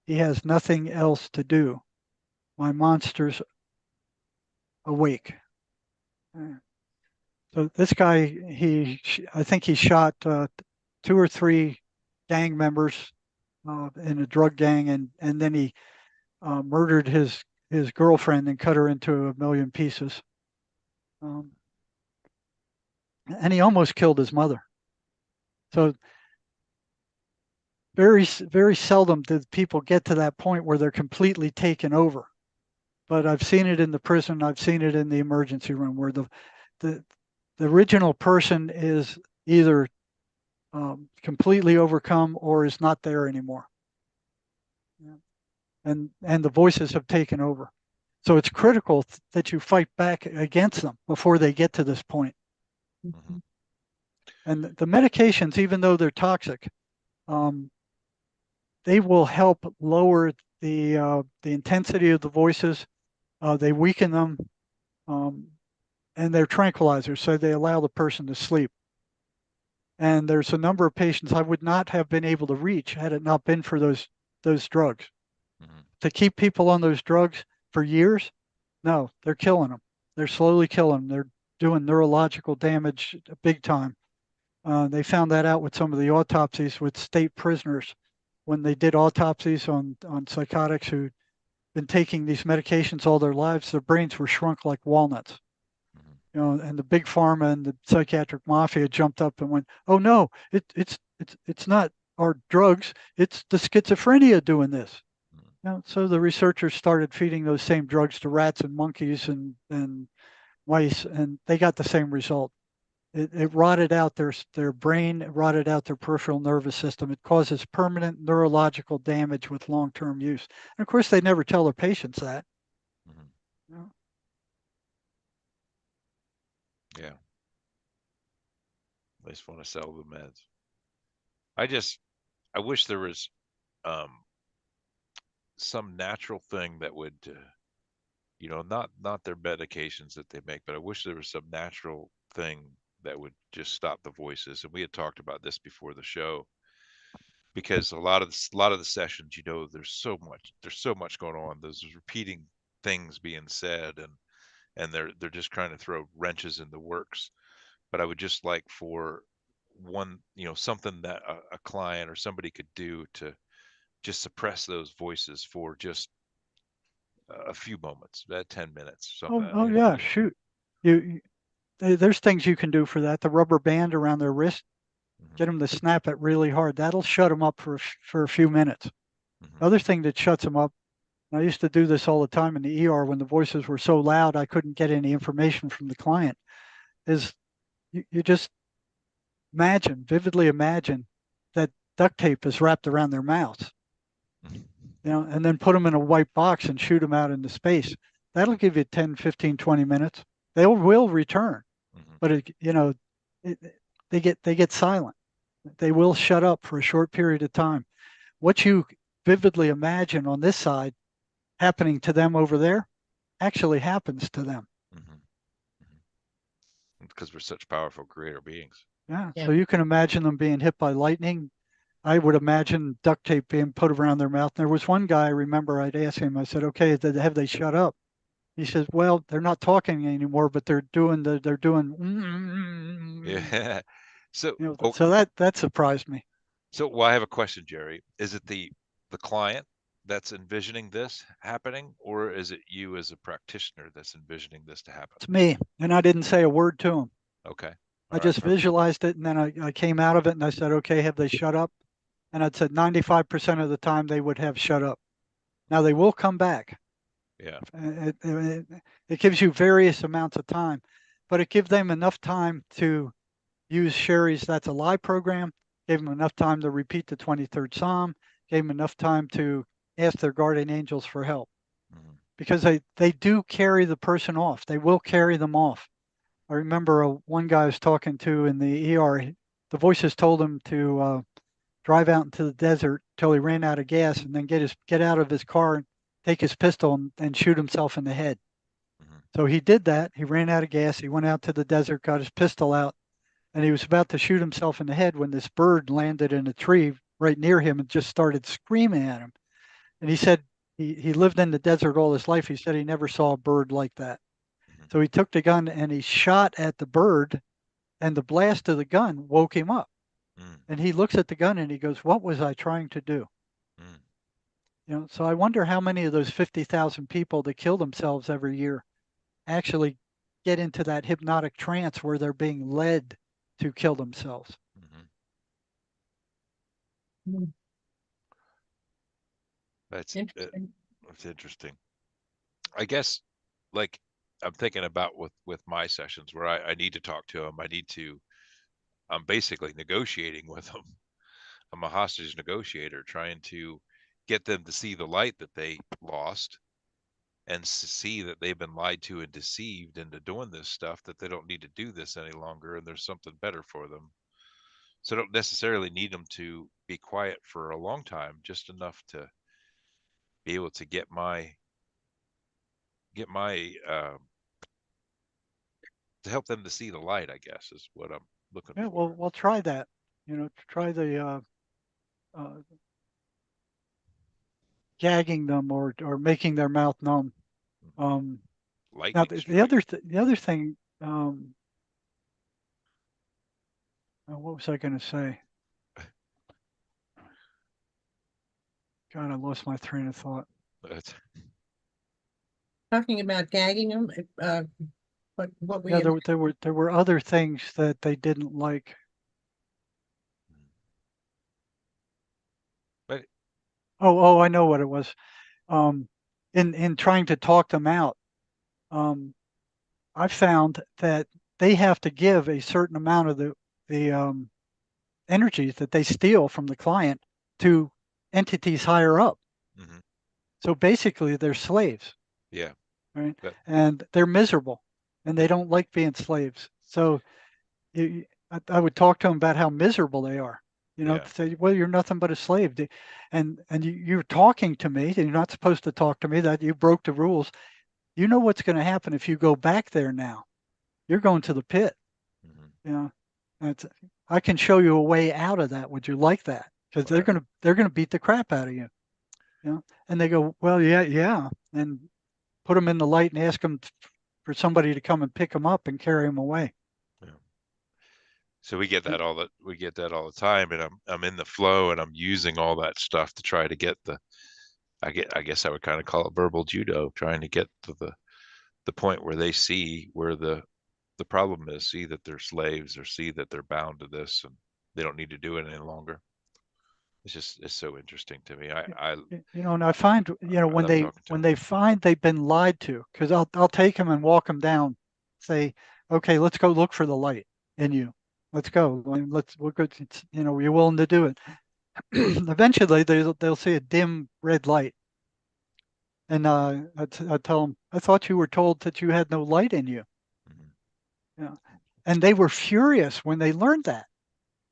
He has nothing else to do. My monster's awake. So this guy, I think he shot 2 or 3 gang members in a drug gang, and then he murdered his girlfriend and cut her into a million pieces. And he almost killed his mother. So very seldom do people get to that point where they're completely taken over. But I've seen it in the prison. I've seen it in the emergency room where the original person is either completely overcome or is not there anymore. And the voices have taken over. So it's critical that you fight back against them before they get to this point. Mm-hmm. And the medications, even though they're toxic, they will help lower the intensity of the voices. They weaken them, and they're tranquilizers, so they allow the person to sleep. And there's a number of patients I would not have been able to reach had it not been for those drugs. Mhm. To keep people on those drugs for years, no, they're killing them. They're slowly killing them. They're doing neurological damage big time. They found that out with some of the autopsies with state prisoners when they did autopsies on psychotics who'd been taking these medications all their lives. Their brains were shrunk like walnuts. Mhm. You know, and the big pharma and the psychiatric mafia jumped up and went, "Oh no, it's not our drugs. It's the schizophrenia doing this." Mhm. You know, so the researchers started feeding those same drugs to rats and monkeys and mice, and they got the same result. It rotted out their brain, it rotted out their peripheral nervous system. It causes permanent neurological damage with long-term use. And of course, they never tell their patients that. Mhm. You know? Yeah. They just want to sell the meds. I wish there was um, some natural thing that would, not their medications that they make, but I wish there was some natural thing that would just stop the voices. And we had talked about this before the show, because a lot of the sessions, there's so much going on. There's repeating things being said, and they're just trying to throw wrenches in the works. But I would just like for one, something that a client or somebody could do to just suppress those voices for just a few moments, 10 minutes, something. Oh yeah, shoot. There's things you can do for that. The rubber band around their wrist, Mhm. get them to snap it really hard. That'll shut them up for a few minutes. Mhm. Other thing that shuts them up, and I used to do this all the time in the ER when the voices were so loud I couldn't get any information from the client, is you just vividly imagine that duct tape is wrapped around their mouths, Mhm. and then put them in a white box and shoot them out into space. That'll give you 10, 15, 20 minutes. They will return, Mhm. but it, they get silent. They will shut up for a short period of time. What you vividly imagine on this side happening to them over there actually happens to them. Mhm. Because we're such powerful creator beings. Yeah. Yeah. So you can imagine them being hit by lightning. I would imagine duct tape being put around their mouth. There was one guy, I remember I'd asked him, I said, okay, have they shut up? He says, well, they're not talking anymore, but they're doing, Yeah. So, so that surprised me. well, I have a question, Jerry. Is it the client that's envisioning this happening, or is it you as a practitioner that's envisioning this to happen? It's me. And I didn't say a word to him. Okay. I All right. just visualized it. And then I came out of it and I said, okay, have they shut up? And I'd said 95% of the time they would have shut up. Now they will come back. Yeah. It gives you various amounts of time, but it gives them enough time to use Sherry's That's a Lie program, gave them enough time to repeat the 23rd Psalm, gave them enough time to ask their guardian angels for help, Mhm. because they do carry the person off. They will carry them off. I remember one guy I was talking to in the ER, the voices told him to drive out into the desert till he ran out of gas and then get out of his car and take his pistol and shoot himself in the head. Mhm. So he did that. He ran out of gas. He went out to the desert, got his pistol out, and he was about to shoot himself in the head when this bird landed in a tree right near him and just started screaming at him. And he said he lived in the desert all his life. He said he never saw a bird like that. Mhm. So he took the gun and he shot at the bird, and the blast of the gun woke him up. Mm. And he looks at the gun and he goes, "What was I trying to do?" Mm. So I wonder how many of those 50,000 people that kill themselves every year actually get into that hypnotic trance where they're being led to kill themselves. Mhm. Mm. That's Interesting. that's interesting. I guess, like, I'm thinking about with my sessions where I need to talk to them. I'm basically negotiating with them. I'm a hostage negotiator, trying to get them to see the light that they lost, and see that they've been lied to and deceived into doing this stuff, that they don't need to do this any longer, and there's something better for them. So I don't necessarily need them to be quiet for a long time, just enough to be able to get my to help them to see the light, I guess, is what I'm looking Yeah, for. we'll try that. You know, try the gagging them or making their mouth numb. Now Lightning the strike. other thing, what was I going to say? God, I lost my train of thought. Talking about gagging them, what were Yeah, you? there were other things that they didn't like. But Oh, I know what it was. In trying to talk them out, I found that they have to give a certain amount of the energies that they steal from the client to entities higher up. mhm, So basically, they're slaves, yeah, right? that, And they're miserable, and they don't like being slaves. So I would talk to them about how miserable they are. You know, yeah, to say, well, you're nothing but a slave, and you're talking to me, and you're not supposed to talk to me. That you broke the rules. You know what's going to happen if you go back there now. You're going to the pit. mhm, You know, that's, I can show you a way out of that. Would you like that? Because right, they're gonna beat the crap out of you. You know, and they go, well, yeah, and put them in the light and ask them for somebody to come and pick them up and carry them away. yeah. So we get that all the time, and I'm in the flow, and I'm using all that stuff to try to get I guess I would kind of call it verbal judo, trying to get to the point where they see where the problem is, see that they're slaves, or see that they're bound to this and they don't need to do it any longer. It's so interesting to me. You know, and I find, you know, I love talking to when them. they find they've been lied to, because I'll take them and walk them down, say, okay, let's go look for the light in you. Let's go. I mean, we're good. You know, you're willing to do it. Eventually, they'll see a dim red light, and I tell them, I thought you were told that you had no light in you. Mhm, Yeah, and they were furious when they learned that.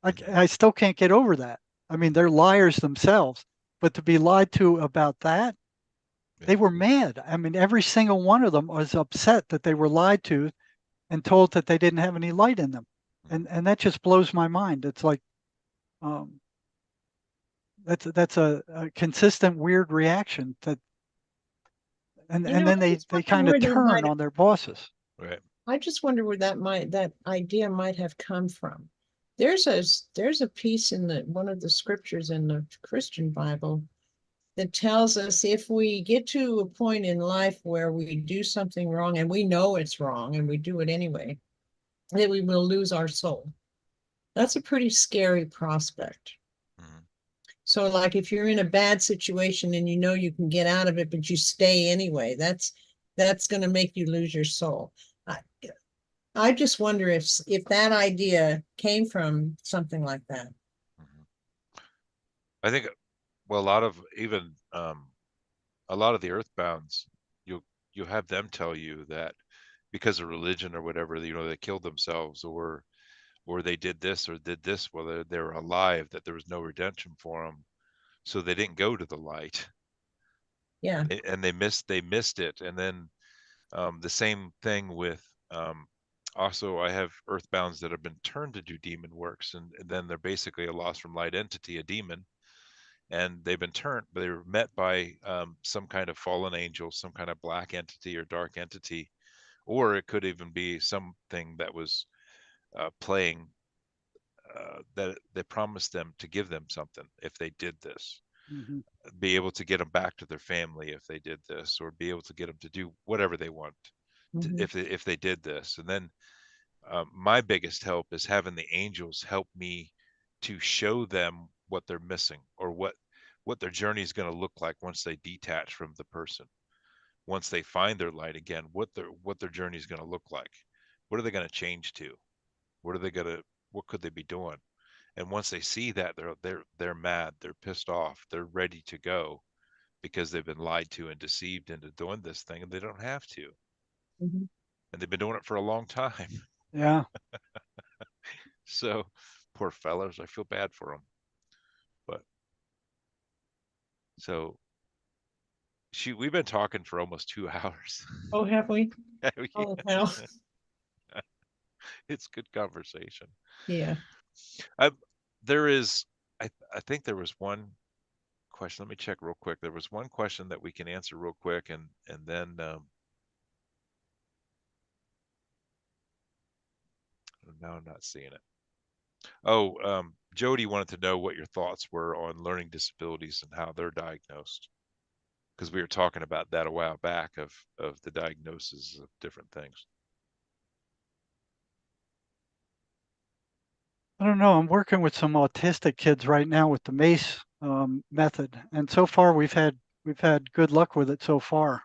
mhm, I still can't get over that. I mean, they're liars themselves, but to be lied to about that, they yeah, were mad. I mean, every single one of them was upset that they were lied to and told that they didn't have any light in them, mhm. and that just blows my mind. It's like um, that's a consistent weird reaction that, You and know, then I just they wonder kind of where that turn might. on their bosses. Right. I just wonder where that idea might have come from. There's a piece in the one of the scriptures in the Christian Bible that tells us if we get to a point in life where we do something wrong and we know it's wrong and we do it anyway, that we will lose our soul. That's a pretty scary prospect. Mhm, So, like if you're in a bad situation and you know you can get out of it, but you stay anyway, that's going to make you lose your soul. I, I just wonder if that idea came from something like that. mhm. I think, well, a lot of the earthbounds, you'll have them tell you that because of religion or whatever, they killed themselves, or they did this or did this while they were alive, that there was no redemption for them, so they didn't go to the light, Yeah. and they missed it. And then the same thing with also, I have earthbounds that have been turned to do demon works, and then they're basically a lost from light entity, a demon, and they've been turned, but they were met by some kind of fallen angel, some kind of black entity or dark entity, or it could even be something that was playing, that they promised them to give them something if they did this, Hmm. be able to get them back to their family if they did this, or be able to get them to do whatever they want Mhm. if they did this. And then my biggest help is having the angels help me to show them what they're missing, or what their journey is going to look like once they detach from the person, once they find their light again, what their journey is going to look like. What are they going to change to? What could they be doing? And once they see that, they're mad, they're pissed off, they're ready to go, because they've been lied to and deceived into doing this thing, and they don't have to. Mhm. And they've been doing it for a long time. Yeah, So poor fellas, I feel bad for them. But so Shoot, we've been talking for almost 2 hours. Oh, have we? Yeah, Oh, hell. it's good conversation. Yeah. There is, I think there was one question. Let me check real quick. There was one question that we can answer real quick, and then now I'm not seeing it. Oh, Jody wanted to know what your thoughts were on learning disabilities and how they're diagnosed, because we were talking about that a while back of the diagnosis of different things. I don't know. I'm working with some autistic kids right now with the MACE method, and so far we've had good luck with it so far.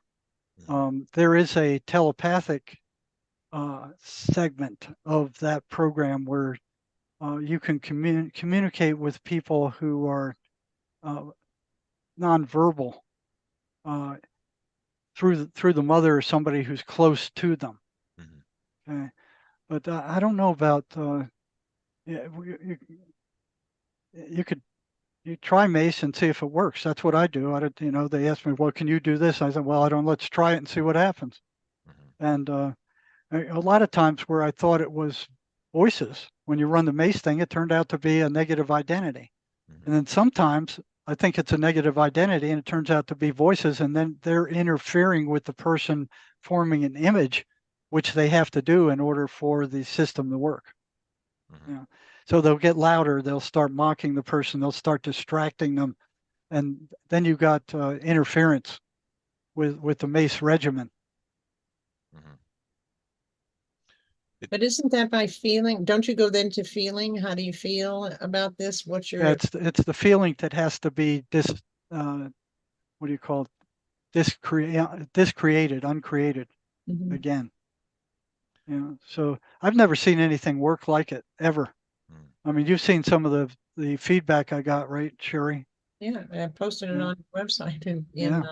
There is a telepathic segment of that program where you can communicate with people who are nonverbal uh, through the mother or somebody who's close to them. Mm-hmm. Okay? But I don't know about yeah, you could try MACE and see if it works. That's what I do. I don't, they asked me, well, can you do this? I said, well, I don't. Let's try it and see what happens. Mm-hmm. And a lot of times where I thought it was voices, when you run the MACE thing, it turned out to be a negative identity. Mm-hmm. And then sometimes I think it's a negative identity and it turns out to be voices, and then they're interfering with the person forming an image, which they have to do in order for the system to work. Mm-hmm. Yeah. So they'll get louder, they'll start mocking the person, they'll start distracting them, and then you got interference with the MACE regimen. Mm-hmm. But isn't that by feeling? Don't you go then to feeling? How do you feel about this? What's Yeah, your it's the feeling that has to be what do you call it? Discreated, uncreated Mhm. again. So I've never seen anything work like it ever. Mm. I mean, you've seen some of the feedback I got, right, Sherry? Yeah, I posted it Yeah. on your website in Yeah.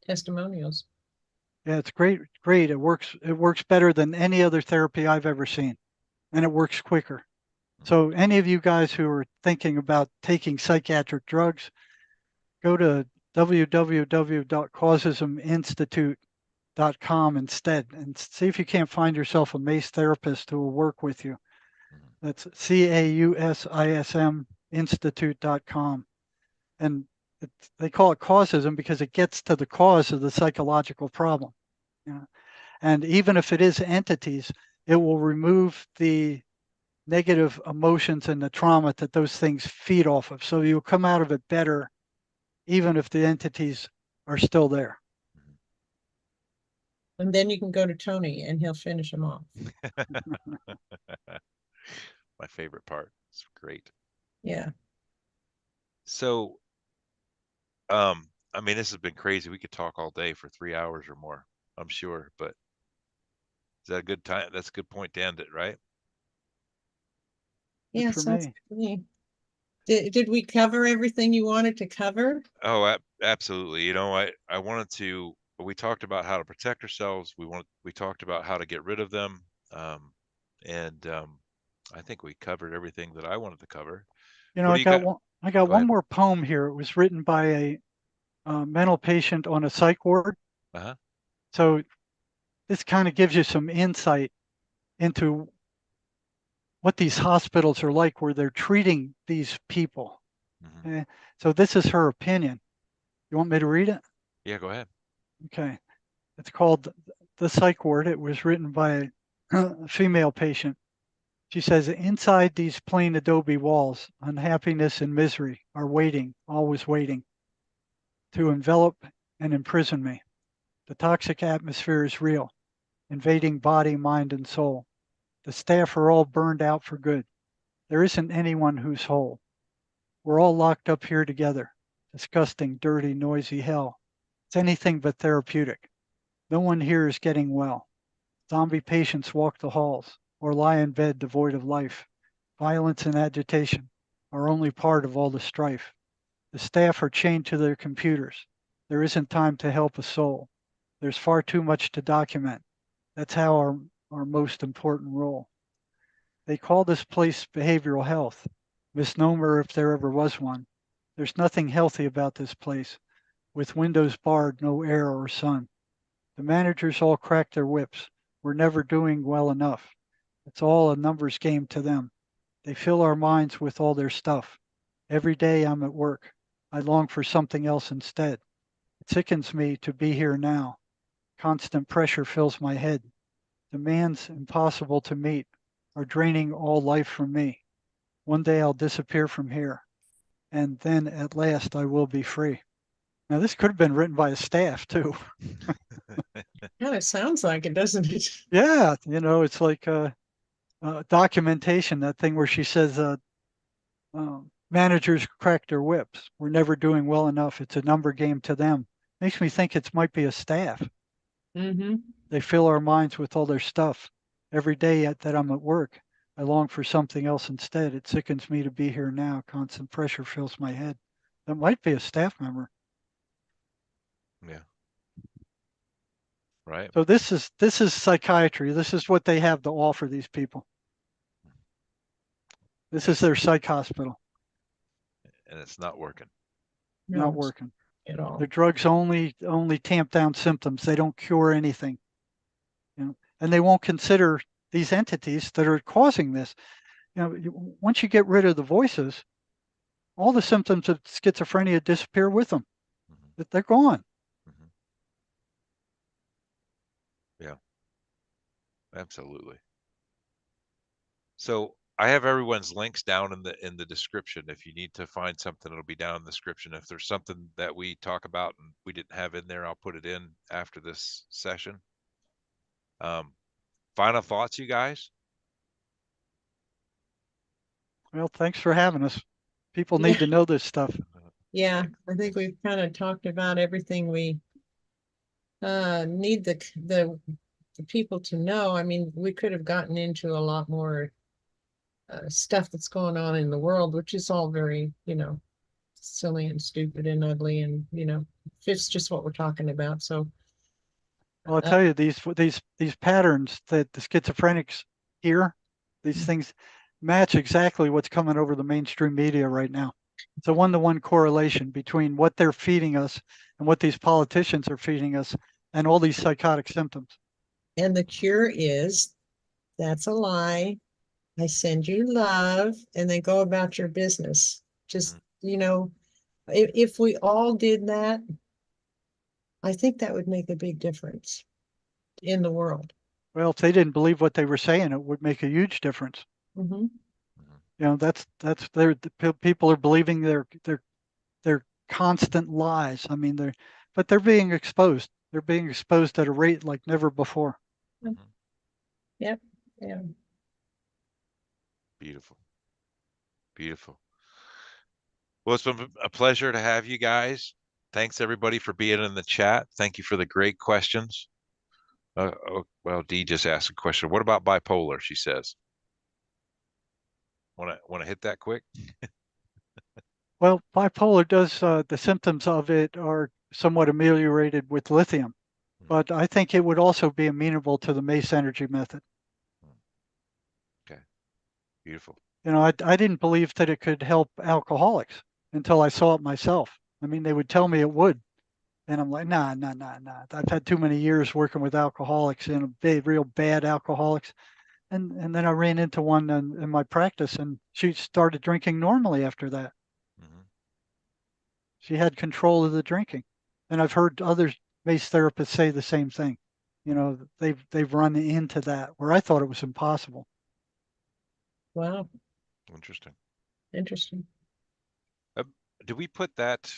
testimonials. Yeah, it's great. Great. It works better than any other therapy I've ever seen, and it works quicker. So any of you guys who are thinking about taking psychiatric drugs, go to www.causisminstitute.com instead and see if you can't find yourself a MACE therapist who will work with you. Mm-hmm. That's CAUSISM institute.com. And they call it causism because it gets to the cause of the psychological problem. Yeah. And even if it is entities, it will remove the negative emotions and the trauma that those things feed off of. So you'll come out of it better, even if the entities are still there. And then you can go to Tony and he'll finish them off. My favorite part. It's great. Yeah. So, I mean, this has been crazy. We could talk all day for 3 hours or more, I'm sure, but is that a good time? That's a good point to end it, right? Good Yeah, for sounds me. good to me. Did we cover everything you wanted to cover? Oh, absolutely. I wanted to, we talked about how to protect ourselves. We talked about how to get rid of them. And I think we covered everything that I wanted to cover. What do you got? I got Go one ahead. more poem here. It was written by a mental patient on a psych ward. Uh-huh. So this kind of gives you some insight into what these hospitals are like where they're treating these people. Mm-hmm. So this is her opinion. You want me to read it? Yeah, go ahead. Okay. It's called The Psych Ward. It was written by a female patient. She says, inside these plain adobe walls, unhappiness and misery are waiting, always waiting, to envelop and imprison me. The toxic atmosphere is real, invading body, mind, and soul. The staff are all burned out for good. There isn't anyone who's whole. We're all locked up here together. Disgusting, dirty, noisy hell. It's anything but therapeutic. No one here is getting well. Zombie patients walk the halls or lie in bed devoid of life. Violence and agitation are only part of all the strife. The staff are chained to their computers. There isn't time to help a soul. There's far too much to document. That's how our most important role. They call this place behavioral health. Misnomer if there ever was one. There's nothing healthy about this place. with windows barred, no air or sun. The managers all crack their whips. We're never doing well enough. It's all a numbers game to them. They fill our minds with all their stuff. Every day I'm at work. I long for something else instead. It sickens me to be here now. Constant pressure fills my head. Demands impossible to meet are draining all life from me. One day I'll disappear from here, and then at last I will be free. Now, this could have been written by a staff too. Kind of sounds like it, doesn't it? Yeah, it's like documentation, that thing where she says, managers crack their whips. We're never doing well enough. It's a number game to them. Makes me think it might be a staff. Mm-hmm. They fill our minds with all their stuff. Every day that I'm at work, I long for something else instead. It sickens me to be here now. Constant pressure fills my head. That might be a staff member. Yeah. Right. So this is psychiatry. This is what they have to offer these people. This is their psych hospital. And it's not working. Not working. At all. Their drugs only tamp down symptoms. They don't cure anything. And they won't consider these entities that are causing this. Once you get rid of the voices, all the symptoms of schizophrenia disappear with them. Mm-hmm. They're gone. Mm-hmm. Yeah, absolutely. So I have everyone's links down in the description. If you need to find something, it'll be down in the description. If there's something that we talk about and we didn't have in there, I'll put it in after this session. Final thoughts, you guys? Well, thanks for having us. People need to know this stuff. Yeah, I think we've kind of talked about everything we need the people to know. I mean, we could have gotten into a lot more stuff that's going on in the world, which is all very, silly and stupid and ugly, and fits just what we're talking about. So, Well, I'll tell you, these patterns that the schizophrenics hear, these things match exactly what's coming over the mainstream media right now. It's a one-to-one correlation between what they're feeding us and what these politicians are feeding us and all these psychotic symptoms. And the cure is, that's a lie. I send you love, and then go about your business. Just, if we all did that, I think that would make a big difference in the world. Well, if they didn't believe what they were saying, it would make a huge difference. Mm-hmm. That's people are believing their constant lies. I mean, they're being exposed. They're being exposed at a rate like never before. Mm-hmm. Yep. Yeah. Beautiful. Beautiful. Well, it's been a pleasure to have you guys. Thanks everybody for being in the chat. Thank you for the great questions. Well, Dee just asked a question. What about bipolar? She says. Want to hit that quick? Well, bipolar does, the symptoms of it are somewhat ameliorated with lithium, but I think it would also be amenable to the MACE energy method. Okay, beautiful. I didn't believe that it could help alcoholics until I saw it myself. I mean, they would tell me it would, and I'm like, nah. I've had too many years working with alcoholics and real bad alcoholics. And then I ran into one in my practice, and she started drinking normally after that. Mm-hmm. She had control of the drinking. And I've heard other MACE therapists say the same thing. They've run into that where I thought it was impossible. Wow. Interesting. Do we put that?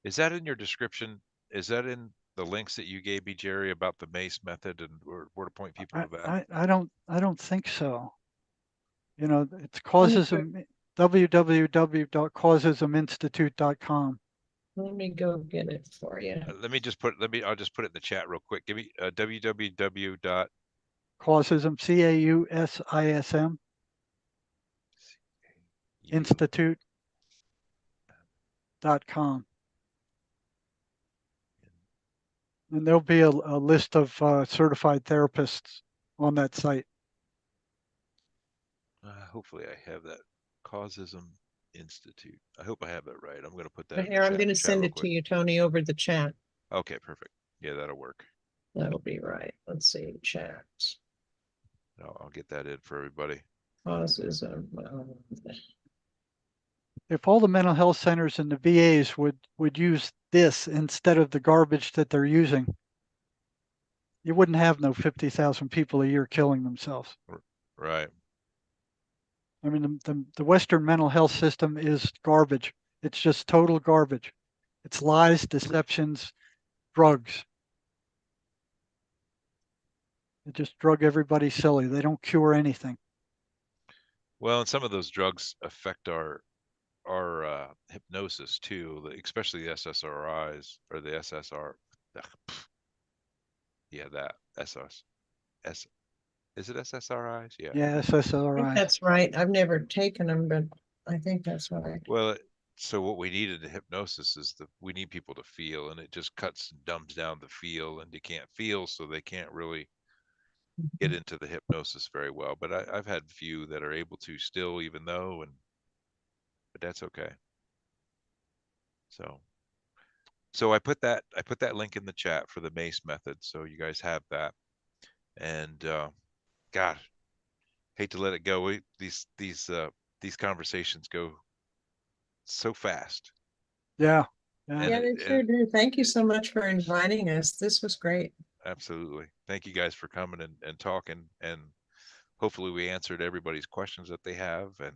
Is that in your description? Is that in the links that you gave me, Jerry, about the MACE method and where to point people to that? I don't think so. It's www.causisminstitute.com. Let me go get it for you. I'll just put it in the chat real quick. Give me www. Causism, CAUSISM, institute.com. And there'll be a list of certified therapists on that site. Hopefully I have that. Causism Institute. I hope I have that right. I'm going to put that But in here, the I'm going to chat send real it to quick. you, Tony, over the chat. Okay, perfect. Yeah, that'll work. That'll be right. Let's see, chat. I'll get that in for everybody. Causes of If all the mental health centers and the VAs would use this instead of the garbage that they're using, you wouldn't have no 50,000 people a year killing themselves. Right. I mean, the Western mental health system is garbage. It's just total garbage. It's lies, deceptions, drugs. They just drug everybody silly. They don't cure anything. Well, and some of those drugs affect our hypnosis too, especially the SSRIs or the SSR. Yeah, that SS. Is it SSRIs? Yeah. Yeah, I think SSRIs. that's right. I've never taken them, but I think that's right. Well, so what we need in the hypnosis is we need people to feel, and it just cuts and dumbs down the feel, and they can't feel, so they can't really get into the hypnosis very well. But I've had few that are able to still, even though, but that's okay. So I put that link in the chat for the MACE method, so you guys have that. And God, hate to let it go. These conversations go so fast. Yeah. Yeah, they sure do. Thank you so much for inviting us. This was great. Absolutely. Thank you guys for coming and talking, and hopefully we answered everybody's questions that they have, and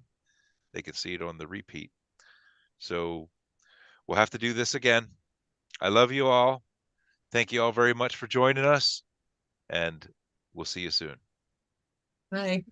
they can see it on the repeat. So we'll have to do this again. I love you all. Thank you all very much for joining us, and we'll see you soon. Bye.